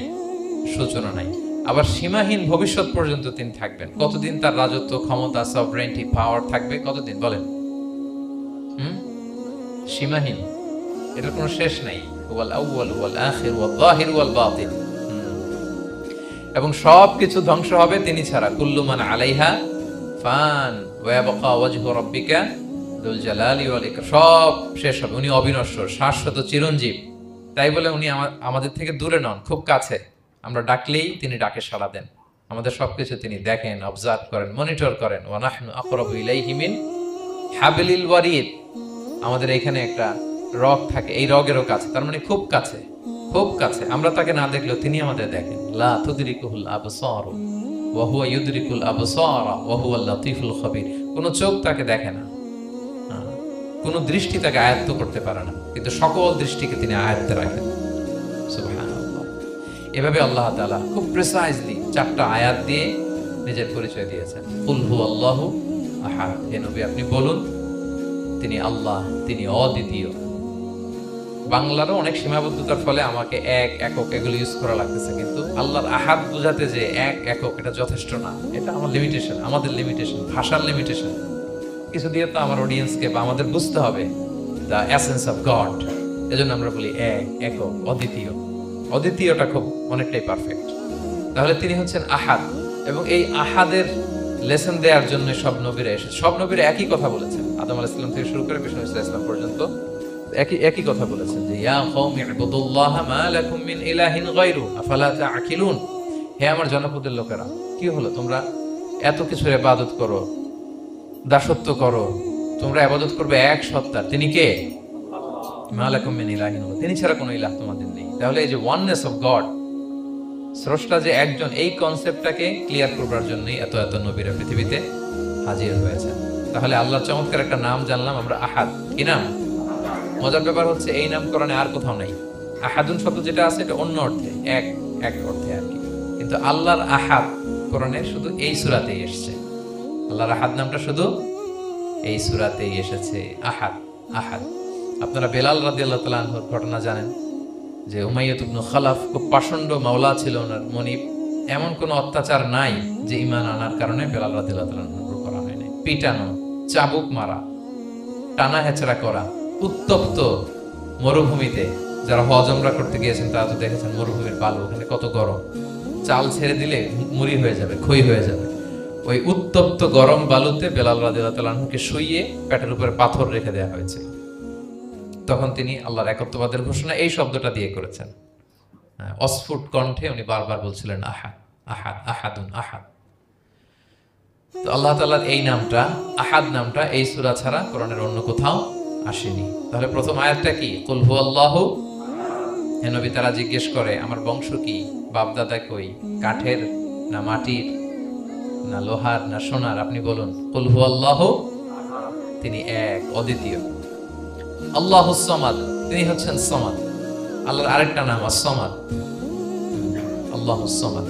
সূচনা নাই। আবার সীমাহীন ভবিষ্যৎ পর্যন্ত তিনি থাকবেন। কতদিন তার রাজত্ব, ক্ষমতা, সভরেন্টি, পাওয়ার থাকবে? কতদিন বলেন? সীমাহীন, এটার কোনো শেষ নাই। হুয়াল আউয়াল ওয়াল আখির ওয়াল যাহির ওয়াল বাতিন। এবং সব কিছু ধ্বংস হবে তিনি ছাড়া। কুল্লু মান আলাইহা ফান ওয়া ইয়াবকা ওয়াজহু রাব্বিকা যুল জালালি ওয়াল ইকরাম। সব শেষ হবে, উনি অবিনশ্বর, শাশ্বত, চিরঞ্জীব। তাই বলে উনি আমাদের থেকে দূরে নন, খুব কাছে। আমরা ডাকলেই তিনি ডাকে সাড়া দেন। আমাদের সবকিছু তিনি দেখেন, অবজার্ভ করেন, মনিটর করেন। ওয়া নাহনু আকরাবু ইলাইহি মিন হাবলিল ওয়ারিদ। আমাদের এখানে একটা রগ থাকে, এই রগেরও কাছে, তার মানে খুব কাছে, খুব কাছে। আমরা তাকে না দেখলেও তিনি আমাদের দেখেন। লা তুদরিকুল আবসার ওয়া হুয়া ইউদরিকুল আবসার ওয়া হুয়াল লাতীফুল খবীর। কোন চোখ তাকে দেখে না, কোন দৃষ্টি তাকে আয়ত্ত করতে পারে না, কিন্তু সকল দৃষ্টিকে তিনি আয়ত্তে রাখেন। সুবহানাল্লাহ। এভাবে আল্লাহ তাআলা খুব প্রিসাইজলি 4টা আয়াত দিয়ে নিজের পরিচয় দিয়েছেন। কুল হুয়াল্লাহু আহাদ, হে নবী আপনি বলুন তিনি আল্লাহ, তিনি অদ্বিতীয়। বাংলারও অনেক সীমাবদ্ধতার ফলে আমাকে এক, একক এগুলো ইউজ করা লাগতেছে, কিন্তু আল্লাহর আহাদ বোঝাতে যে এক, একক এটা যথেষ্ট না। এটা আমার লিমিটেশন, আমাদের লিমিটেশন, ভাষার লিমিটেশন। কিছু দিয়ে তো আমার অডিয়েন্সকে বা আমাদের বুঝতে হবে দ্য এসেন্স অফ গড। এজন্য আমরা বলি এক, একক, অদ্বিতীয়। অদ্বিতীয়টা খুব অনেকটাই পারফেক্ট। তাহলে তিনি হচ্ছেন আহাদ, এবং এই আহাদের লেসন দেওয়ার জন্য সব নবীরা এসেছে। সব নবীরা একই কথা বলেছেন, আদম আলাইহিস সালাম থেকে শুরু করে বিষ্ণু ইসলাম পর্যন্ত একই কথা বলেছেন যে ইয়া কওমি ইবুদুল্লাহ মা লাকুম মিন ইলাহিন গায়রু আফালা তাআকিলুন। হে আমার জনপদের লোকেরা, কি হলো তোমরা এত কিছুর ইবাদত করো, দাসত্ব করো, তোমরা ইবাদত করবে এক সত্তার, তিনি কে? মা লাকুম মিন ইলাহিন, তিনি ছাড়া কোনো ইলাহ তোমাদের নেই। তাহলে এই যে ওয়াননেস অফ গড, স্রষ্টা যে একজন, এই কনসেপ্টটাকে ক্লিয়ার করবার জন্যই এত এত নবীরা পৃথিবীতে হাজির হয়েছে। তাহলে আল্লাহর চমৎকার একটা নাম জানলাম আমরা, আহাদ। কি নাম? মজার ব্যাপার হচ্ছে এই নাম কোরআনে আর কোথাও নেই। আহাদুন শব্দ যেটা আছে এটা অন্য অর্থে, এক এক অর্থে আর কি, কিন্তু আল্লাহর আহাদ কোরআনে শুধু এই সূরাতেই এসেছে। আল্লাহর আহাদ নামটা শুধু এই সূরাতেই এসেছে, আহাদ আহাদ। আপনারা বেলাল রাদিয়াল্লাহু তাআলা আনহুর ঘটনা জানেন যে উমাইয়া ইবনে খালাফ খুব পাষণ্ড মাওলা ছিল ওনার, মনিব। এমন কোনো অত্যাচার নাই যে ঈমান আনার কারণে বেলাল রাদিয়াল্লাহু তাআলা আনহুর করা হয়নি। পিটানো, চাবুক মারা, টানা হেচড়া করা, উত্তপ্ত মরুভূমিতে। যারা হজ উমরা করতে গিয়েছেন তারা তো দেখেছেন মরুভূমির বালু, ওখানে কত গরম, চাল ছেড়ে দিলে মুড়ি হয়ে যাবে, খই হয়ে যাবে। ওই উত্তপ্ত গরম বালুতে বেলাল রাদিয়াল্লাহু তাআলা আনহুকে শুইয়ে পেটের উপরে পাথর রেখে দেওয়া হয়েছিল। তখন তিনি আল্লাহর একত্ববাদের ঘোষণা এই শব্দটা দিয়ে করেছেন। অস্ফুট কণ্ঠে উনি বারবার বলছিলেন আহাদ আহাদ আহাদুন আহাদ। তো আল্লাহ তাআলার এই নামটা, আহাদ নামটা, এই সূরা ছাড়া কোরআনের অন্য কোথাও আসেনি। তাহলে প্রথম আয়াতটা কি? কুল হুয়াল্লাহু। হে নবী তারা জিজ্ঞেস করে আমার বংশ কি, বাপদাদা কই, কাঠের না মাটির না লোহার না সোনার, আপনি বলুন কুল হুয়াল্লাহু, তিনি এক, অদ্বিতীয়। আল্লাহুস সামাদ, তিনি হচ্ছেন সামাদ। আল্লাহর আরেকটা নাম আস-সামাদ, আল্লাহুস সামাদ।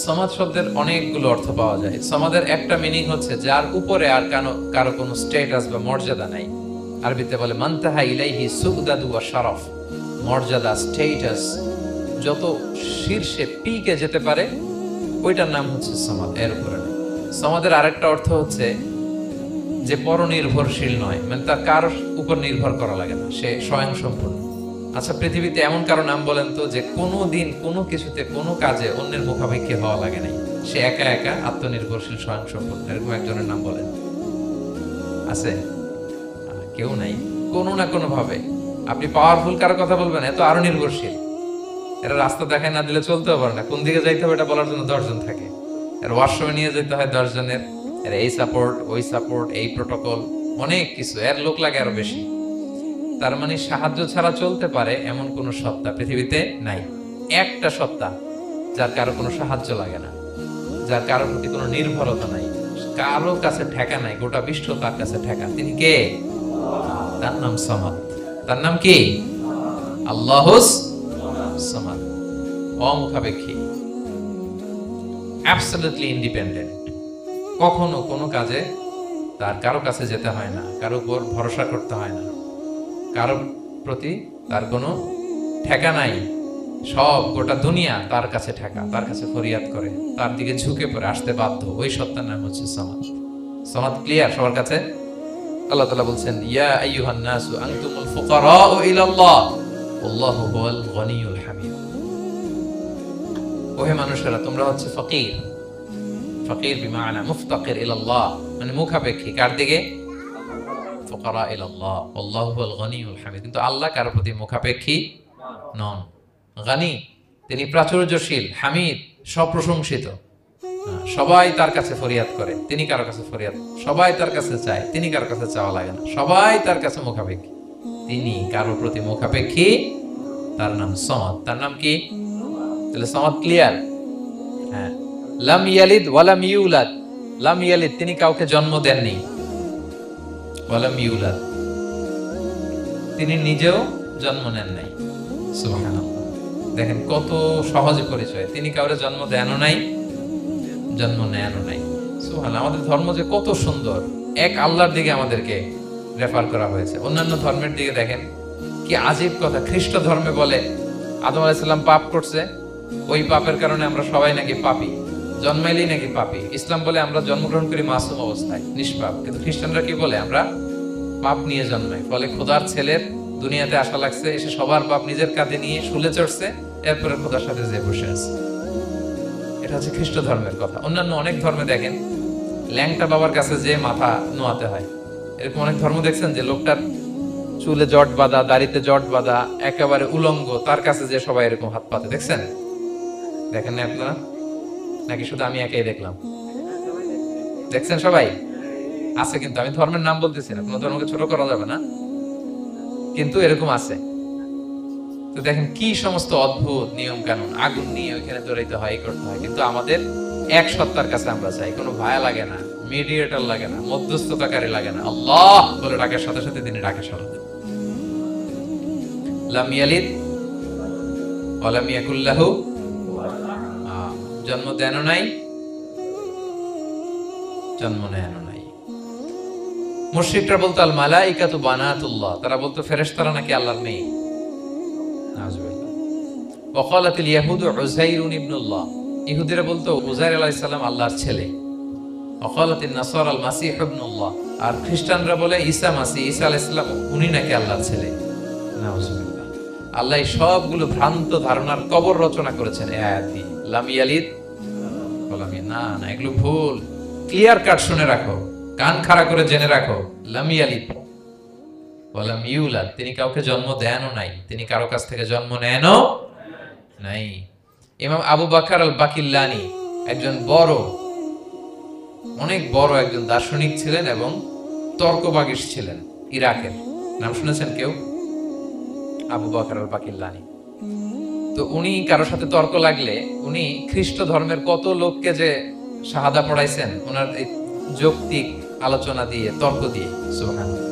সামাদ শব্দের অনেকগুলো অর্থ পাওয়া যায়। সামাদের একটা মিনিং হচ্ছে যার উপরে আর কারো কোনো স্ট্যাটাস বা মর্যাদা নাই। আরবিতে বলে মানতাহা ইলাইহি সুগদাদু ওয়া শারাফ, মর্যাদা, স্ট্যাটাস যত শীর্ষে পিকে যেতে পারে ওইটার নাম হচ্ছে সামাদ, এর উপরে। সামাদের আরেকটা অর্থ হচ্ছে যে পরনির্ভরশীল নয়, মানে তার কারোর উপর নির্ভর করা লাগে না, সে স্বয়ংসম্পূর্ণ। আচ্ছা পৃথিবীতে এমন কারো নাম বলেন তো যে কোনো দিন কোনো কিছুতে কোনো কাজে অন্যের মুখাপেক্ষী হওয়া লাগে নাই, সে একা একা আত্মনির্ভরশীল স্বয়ংসম্পূর্ণ, এরকম একজনের নাম বলেন? আছে? কেউ নাই। কোনো না কোনো ভাবে আপনি পাওয়ারফুল কারো কথা বলবেন, এত আরো নির্ভরশীল। এরা রাস্তা দেখায় না দিলে চলতেও পারে না, কোন দিকে যাইতে হবে এটা বলার জন্য 10 জন থাকে। এর ওয়াশরুমে নিয়ে যেতে হয় 10 জনের, এর এই সাপোর্ট ওই সাপোর্ট, এই প্রোটোকল, অনেক কিছু, এর লোক লাগে আরো বেশি। তার মানে সাহায্য ছাড়া চলতে পারে এমন কোন সত্তা পৃথিবীতে নাই। একটা সত্তা যার কারো কোনো সাহায্য লাগে না, যার কারোর প্রতি কোনো নির্ভরতা নাই, কারো কাছে ঠেকা নাই, গোটা বিশ্ব তার কাছে ঠেকা, তিনি কে? তার নাম সামাদ। তার নাম কি? আল্লাহুস সামাদ, অমুখাপেক্ষী, অ্যাবসলিউটলি ইন্ডিপেন্ডেন্ট। কখনো কোনো কাজে তার কারো কাছে যেতে হয় না, কারো উপর ভরসা করতে হয় না, কারো প্রতি তার কোনো ঠেকা নাই। সব গোটা দুনিয়া তার কাছে ঠেকা, তার কাছে ফরিয়াদ করে, তার দিকে ঝুঁকে পড়ে আসতে বাধ্য। ওই সত্তার নাম হচ্ছে সামাদ। সামাদ ক্লিয়ার সবার কাছে? আল্লাহ তাআলা বলছেন ইয়া আইয়ুহান নাসু আনতুমুল ফুকারাউ ইলাল্লাহ আল্লাহু হুয়াল গনিয়ুল হামিদ। ওহে মানুষেরা তোমরা হচ্ছে ফকির। ফকির বিমানা মুফতাকির ইলাল্লাহ, মানে মুখাপেক্ষী কার দিকে? ফুকারা ইলাল্লাহ আল্লাহু হুয়াল গনিয়ুল হামিদ। কিন্তু আল্লাহ কারো প্রতি মুখাপেক্ষী নন। গনি, তিনি প্রাচুর্যশীল, হামিদ, সপ্রশংসিত। সবাই তার কাছে ফরিয়াদ করে, তিনি কারো কাছে ফরিয়াদ, সবাই তার কাছে চায়, তিনি কারো কাছে চাওয়া লাগে না, সবাই তার কাছে মুখাপেক্ষী, তিনি কারো প্রতি মুখাপেক্ষী। তার নাম সমাদ। তার নাম কি? তাহলে সমাদ ক্লিয়ার। হ্যাঁ, লাম ইয়ালিদ ওয়ালাম ইউলাদ। লাম ইয়ালিদ, তিনি কাউকে জন্ম দেননি। ওয়ালাম ইউলাদ, তিনি নিজেও জন্ম নেন নাই। সুবহানাল্লাহ, দেখেন কত সহজে পরিচয়। তিনি কাউরে জন্ম দেনও নাই, জন্ম নেনও নাই। সুবহানাল্লাহ, আমাদের ধর্ম যে কত সুন্দর। এক আল্লাহর দিকে আমাদেরকে রেফার করা হয়েছে। অন্যান্য ধর্মের দিকে দেখেন কি আজীব কথা। খ্রিস্ট ধর্মে বলে আদম আলাইহিস সালাম পাপ করছে, ওই পাপের কারণে আমরা সবাই নাকি পাপী, জন্মাইলেই নাকি পাপী। ইসলাম বলে আমরা জন্মগ্রহণ করি মাসুম অবস্থায়, নিষ্পাপ। কিন্তু খ্রিস্টানরা কি বলে? আমরা পাপ নিয়ে জন্মাই। ফলে খোদার ছেলের দুনিয়াতে আসা লাগছে, এসে সবার পাপ নিজের কাঁধে নিয়ে শুলে চড়ছে, এরপরে খোদার সাথে যে বসে আছে। এটা হচ্ছে খ্রিস্ট ধর্মের কথা। অন্যান্য অনেক ধর্মে দেখেন ল্যাংটা বাবার কাছে যে মাথা নোয়াতে হয়। এরকম অনেক ধর্ম দেখছেন যে লোকটার চুলে জট বাঁধা, দাড়িতে জট বাঁধা, একেবারে উলঙ্গ, তার কাছে যে সবাই এরকম হাত পাতে। দেখছেন? দেখেন না আপনারা? নাকি শুধু আমি একাই দেখলাম? দেখছেন সবাই? আছে, কিন্তু আমি ধর্মের নাম বলতেছি না, কোনো ধর্মকে ছোট করা যাবে না, কিন্তু এরকম আছে। তো দেখেন কি সমস্ত অদ্ভুত নিয়ম কানুন। আগুন নিয়ে ওইখানে দৌড়াইতে হয়, করতে হয়, কিন্তু আমাদের এক সত্তার কাছে আমরা চাই। কোনো ভায়া লাগে না, মিডিয়েটর লাগে না, মধ্যস্থতাকারী লাগে না। আল্লাহ বলে ডাকার সাথে সাথে তিনি ডাকে সাড়া দেন। লাম ইয়ালিদ ওয়া লাম ইয়াকুল লাহু, জন্ম দেনও নাই, জন্ম নেনও নাই। মুশরিকরা বলতো আল মালাইকাতু বানাতুল্লাহ, তারা বলতো ফেরেশতারা নাকি আল্লাহর মেয়ে। নাউজুবিল্লাহ। ওয়া ক্বালাতিল ইয়াহুদু উযাইরুন ইবনুল্লাহ, ইহুদিরা বলতো উযাইর আলাইহিস সালাম আল্লাহর ছেলে। ওয়া ক্বালাতিন নাসারা আল মাসীহ ইবনুল্লাহ, আর খ্রিস্টানরা বলে ঈসা মাসীহ, ঈসা আলাইহিস সালাম উনি নাকি আল্লাহর ছেলে। নাউজুবিল্লাহ। আল্লাহ সবগুলো ভ্রান্ত ধারণার কবর রচনা করেছেন এই আয়াত দিয়ে। লাম ইয়ালিদ ওয়া লাম ইউলাদ, না না, এগুলো ভুল। ক্লিয়ার কাট শুনে রাখো, কান খাড়া করে জেনে রাখো। লাম ইয়ালিদ ওয়া লাম ইউলাদ, তিনি কাউকে জন্ম দেনও নাই, তিনি কারো কাছ থেকে জন্ম নেনও নাই। ইমাম আবু বকর আল বাকিল্লানি একজন বড়, অনেক বড় একজন দার্শনিক ছিলেন এবং তর্কবাগীশ ছিলেন, ইরাকের। নাম শুনেছেন কেউ? আবু বকর আল বাকিল্লানি। তো উনি কারোর সাথে তর্ক লাগলে উনি খ্রিস্ট ধর্মের কত লোককে যে শাহাদা পড়াইছেন ওনার এই যৌক্তিক আলোচনা দিয়ে, তর্ক দিয়ে। সুবহানাল্লাহ।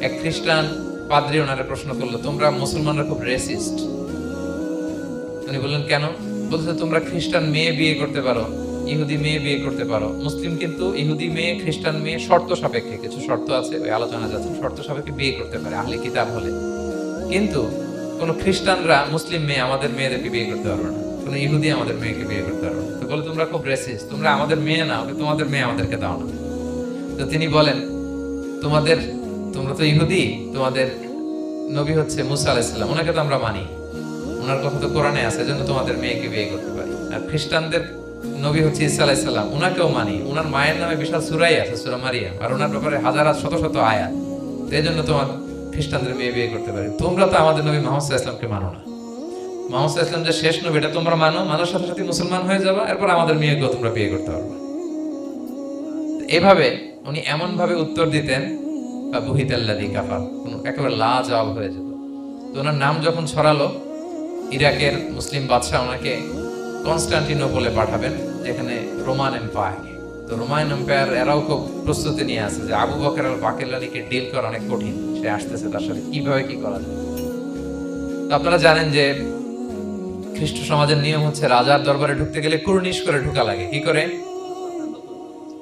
এক খ্রিস্টান পাদ্রী ওনারা প্রশ্ন করলো, তোমরা মুসলমানরা খুব রেসিস্ট। উনি বললেন কেন? বলছে তোমরা খ্রিস্টান মেয়ে বিয়ে করতে পারো, ইহুদি মেয়ে বিয়ে করতে পারো, মুসলিম কিন্তু ইহুদি মেয়ে, খ্রিস্টান মেয়ে শর্ত সাপেক্ষে, কিছু শর্ত আছে, ওই আলোচনা যাচ্ছে, শর্ত সাপেক্ষে বিয়ে করতে পারে আহলে কিতাব হলে। কিন্তু কোন খ্রিস্টানরা মুসলিম মেয়ে আমাদের মেয়েদেরকে বিয়ে করতে পারবে না, কোন ইহুদি আমাদের মেয়েকে বিয়ে করতে পারবে না। তো বলে তোমরা খুব রেসিস্ট, তোমরা আমাদের মেয়ে নাও, তোমাদের মেয়ে আমাদেরকে দাও না। তো তিনি বলেন তোমরা তো ইহুদি, তোমাদের নবী হচ্ছে মুসা আলাইহিস সালাম, ওনাকে তো আমরা মানি, ওনার কথা তো কোরআনে আছে, এজন্য তোমাদের মেয়েকে বিয়ে করতে পারি। আর খ্রিস্টানদের নবী হচ্ছে ঈসা আলাইহিস সালাম, ওনাকেও মানি, ওনার মায়ের নামে বিশাল সূরাই আছে, সূরা মারিয়াম, আর ওনার ব্যাপারে হাজার শত শত আয়াত, তো এজন্য তোমার খ্রিস্টানদের মেয়ে বিয়ে করতে পারি। তোমরা তো আমাদের নবী মুহাম্মদ সাল্লাল্লাহু আলাইহি ওয়াসাল্লামকে মানো না। মুহাম্মদ সাল্লাল্লাহু আলাইহি ওয়াসাল্লাম যে শেষ নবী এটা তোমরা মানো, মানার সাথে সাথে মুসলমান হয়ে যাবে, এরপর আমাদের মেয়েকেও তোমরা বিয়ে করতে পারবে। এভাবে উনি এমন ভাবে উত্তর দিতেন, বুহিতাল্লাযী কাফার, একেবারে লাজবাব হয়ে যেত। তো ওনার নাম যখন ছড়ালো, ইরাকের মুসলিম বাদশাহ ওনাকে কনস্টান্টিনোপলে পাঠাবেন, যেখানে রোমান এম্পায়ার। তো রোমান এম্পায়ার এরাও খুব প্রস্তুতি নিয়ে আছে যে আবু বকর আল বাকিল্লানিকে ডিল করা অনেক কঠিন, সে আসতেছে, তার সাথে কিভাবে কি করা যায়। তো আপনারা জানেন যে খ্রিস্ট সমাজের নিয়ম হচ্ছে রাজার দরবারে ঢুকতে গেলে কুর্নিশ করে ঢোকা লাগে। কি করে?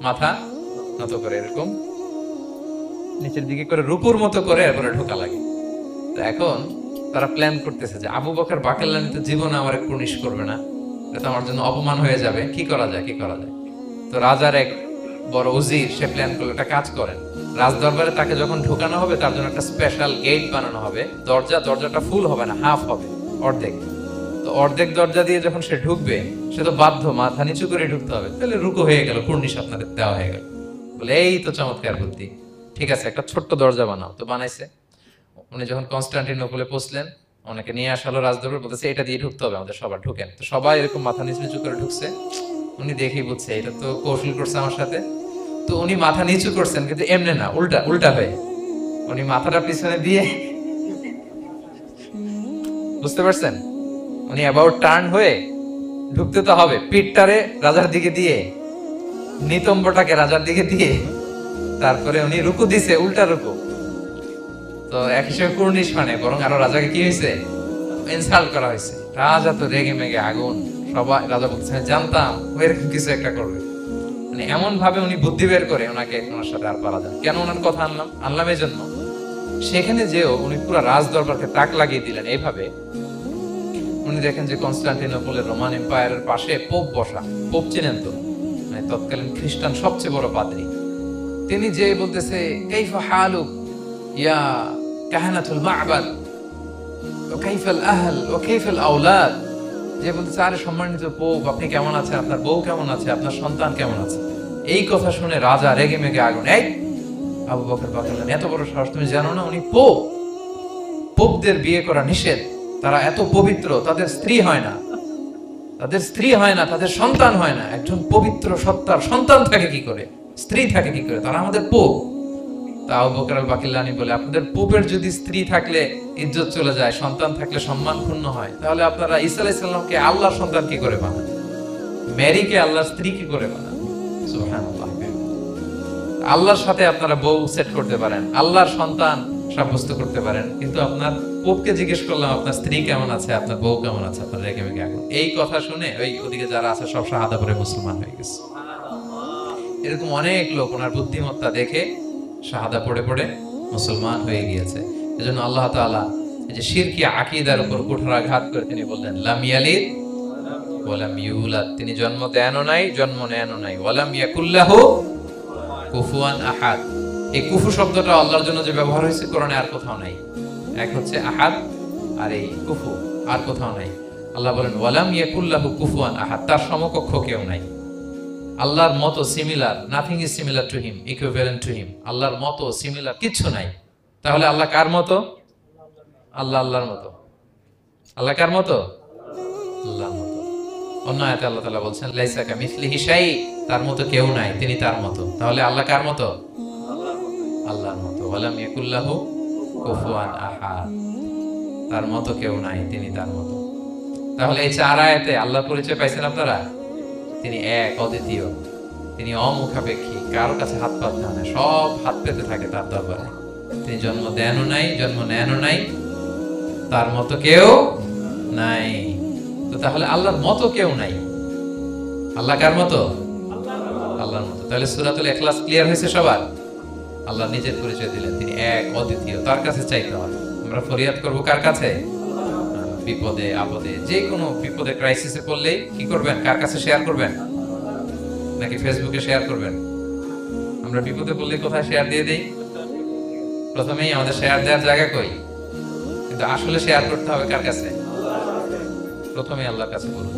মাথা নত করে, এরকম নিচের দিকে করে রূপুর মতো করে এরপরে ঢোকা লাগে। তো এখন তারা প্ল্যান করতেছে যে আবু বকর বাকিল্লানি তো জীবনে আমার কুর্নিশ করবে না, এটা আমার জন্য অপমান হয়ে যাবে, কি করা যায়। তো রাজার এক বড় উজির সে প্ল্যান করলো, একটা কাজ করেন, রাজ দরবারে তাকে যখন ঢোকানো হবে তার জন্য একটা স্পেশাল গেট বানানো হবে, দরজাটা ফুল হবে না, হাফ হবে, অর্ধেক। তো অর্ধেক দরজা দিয়ে যখন সে ঢুকবে, সে তো বাধ্য মাথা নিচু করে ঢুকতে হবে, তাহলে রুকু হয়ে গেল, কুর্নিশ আপনাদের দেওয়া হয়ে গেল। বলে এই তো চমৎকার বুদ্ধি, ঠিক আছে একটা ছোট্ট দরজা বানাও। তো বানাইছে। উনি যখন কনস্টান্টিনোপলে পৌঁছলেন, ওনাকে নিয়ে আসালো রাজদরবার, বলতেছে এটা দিয়ে ঢুকতে হবে আমাদের, সবার ঢুকেন। তো সবাই এরকম মাথা নিচু নিচু করে ঢুকছে। উনি দেখেই বুঝছে এটা তো কৌশল করছে আমার সাথে। তো উনি মাথা নিচু করছেন, কিন্তু এমনি না, উল্টা উল্টা হয়ে উনি মাথাটা পিছনে দিয়ে, বুঝতে পারছেন, উনি অ্যাবাউট টার্ন হয়ে ঢুকতে তো হবে, পিঠটারে রাজার দিকে দিয়ে, নিতম্বটাকে রাজার দিকে দিয়ে, তারপরে উনি রুকু দিছে, উল্টা রুকু। তো এক হিসেবে কুর্নিশ, মানে বরং আরো রাজাকে কি হয়েছে, ইনসাল্ট করা হয়েছে। রাজা তো রেগে মেগে আগুন, সবাই রাজা বলছেন জানতাম ও এরকম কিছু একটা করবে। মানে এমন ভাবে উনি বুদ্ধি বের করে ওনাকে, ওনার সাথে আর পারা যায় কেন, ওনার কথা আনলাম এই জন্য, সেখানে যেও উনি পুরো রাজ দরবারকে তাক লাগিয়ে দিলেন এইভাবে। উনি দেখেন যে কনস্টান্টিনোপলের রোমান এম্পায়ারের পাশে পোপ বসা, পোপ চেনেন তো, মানে তৎকালীন খ্রিস্টান সবচেয়ে বড় পাদ্রী। তিনি যে বলতেছে কাইফা হালুক ইয়া কাহানাতুল মা'বাদ ওয়া কাইফাল আহল ওয়া কাইফাল আওলাদ, যে বলতেছে আরে সম্মানিত পোপ, আপনি কেমন আছেন, আপনার বউ কেমন আছে, আপনার সন্তান কেমন আছে। এই কথা শুনে রাজা রেগে মেগে আগুন। এই আবু বকর বললেন, এত বড় সাহস, তুমি জানো না উনি পোপ? পোপদের বিয়ে করা নিষেধ, তারা এত পবিত্র, তাদের স্ত্রী হয় না, তাদের স্ত্রী হয় না, তাদের সন্তান হয় না। একজন পবিত্র সত্তার সন্তান থাকে কি করে, স্ত্রী থাকে কি করে, তারা আমাদের পোপ। তা আবু বকর আল বাকিল্লানি বলে, আপনাদের পোপের যদি স্ত্রী থাকলে ইজ্জত চলে যায়, সন্তান থাকলে সম্মান ক্ষুণ্ণ হয়, তাহলে আপনারা ঈসা আলাইহিস সালামকে আল্লাহর সন্তান কি করে বানান, মেরিকে আল্লাহর স্ত্রী কি করে বানান? সুবহানাল্লাহ। আল্লাহর সাথে আপনারা বউ সেট করতে পারেন, আল্লাহর সন্তান সাব্যস্ত করতে পারেন, কিন্তু আপনার পোপকে জিজ্ঞেস করলাম আপনার স্ত্রী কেমন আছে, আপনার বউ কেমন আছে, আপনার রেগে মেগে আগুন। এই কথা শুনে ওই ওদিকে যারা আছে সব শাহাদা পড়ে মুসলমান হয়ে গেছে। এরকম অনেক লোক ওনার বুদ্ধিমত্তা দেখে শাহাদা পড়ে পড়ে মুসলমান হয়ে গিয়েছে। এজন্য আল্লাহ তাআলা এই যে শিরকি আকীদার উপর কুঠারাঘাত করে তিনি বললেন লাম ইয়ালিদ ওয়া লাম ইউলাদ, তিনি জন্ম দেনও নাই, জন্ম নেনও নাই, ওয়া লাম ইয়াকুল্লাহু কুফুয়ান আহাদ। এই কুফু শব্দটা আল্লাহর জন্য যে ব্যবহার হয়েছে কোরআনে আর কোথাও নাই। এক হচ্ছে আহাদ, আর এই কুফু আর কোথাও নাই। আল্লাহ বলেন ওয়ালাম ইয়াকুল্লাহু কুফুয়ান আহাদ, তার সমকক্ষ কেউ নাই। আল্লাহর মতো similar, nothing is similar to him, equivalent to him. আল্লাহর মতো সিমিলার কিছু নাই। তাহলে আল্লাহ কার মতো? আল্লাহ আল্লাহর মতো। আল্লাহ কার মতো? আল্লাহর মতো। অন্য আয়াতে আল্লাহ তাআলা বলছেন লাইসা কামিসলিহি শাই, তার মতো কেউ নাই, তিনি তার মতো। তাহলে আল্লাহ কার মতো? আল্লাহর মতো। ওয়ালাম ইয়াকুল্লাহু কুফুয়ান আহাদ, তার মতো কেউ নাই, তিনি তার মতো। তাহলে এই চার আয়াতে আল্লাহর পরিচয় পাইছেন আপনারা? তিনি এক, অদ্বিতীয়, তিনি অমুখাপেক্ষী, কারো কাছে হাত পাততে হয় না, সব হাত পেতে থাকে তার দরবারে। তিনি জন্ম দেনও নাই, জন্ম নেনও নাই, তার মতো কেউ নাই। তো তাহলে আল্লাহর মতো কেউ নাই। আল্লাহ কার মতো? আল্লাহর মতো। তাহলে সূরাতুল ইখলাস ক্লিয়ার হয়েছে সবার? আল্লাহ নিজের পরিচয় দিলেন, তিনি এক, অদ্বিতীয়, তার কাছে চাইতে হবে। আমরা ফরিয়াদ করব কার কাছে? বিপদে আপদে, যে কোনো বিপদে ক্রাইসিসে পড়লেই কি করবেন? কার কাছে শেয়ার করবেন? নাকি ফেসবুকে শেয়ার করবেন? আমরা বিপদে পড়লে কোথায় শেয়ার দিয়ে দেই? প্রথমেই আমাদের শেয়ার দেওয়ার জায়গা কই? কিন্তু আসলে শেয়ার করতে হবে কার কাছে? প্রথমে আল্লাহর কাছে বলুন।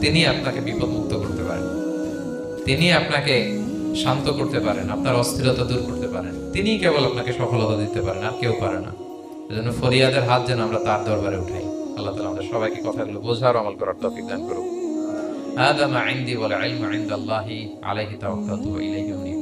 তিনি আপনাকে বিপদ মুক্ত করতে পারেন, তিনি আপনাকে শান্ত করতে পারেন, আপনার অস্থিরতা দূর করতে পারেন, তিনি কেবল আপনাকে সফলতা দিতে পারেন, আর কেউ পারে না। এজন্য ফরিয়াদের হাত যেন আমরা তার দরবারে উঠাই। আল্লাহ তাআলা আমাদের সবাইকে কথাগুলো বোঝার, আমল করার তৌফিক দান করুন। হাদা মা ইনদি ওয়াল ইলমু ইনদাল্লাহি আলাইহি তাওয়াক্কালতু ওয়া ইলাইহি উনীব।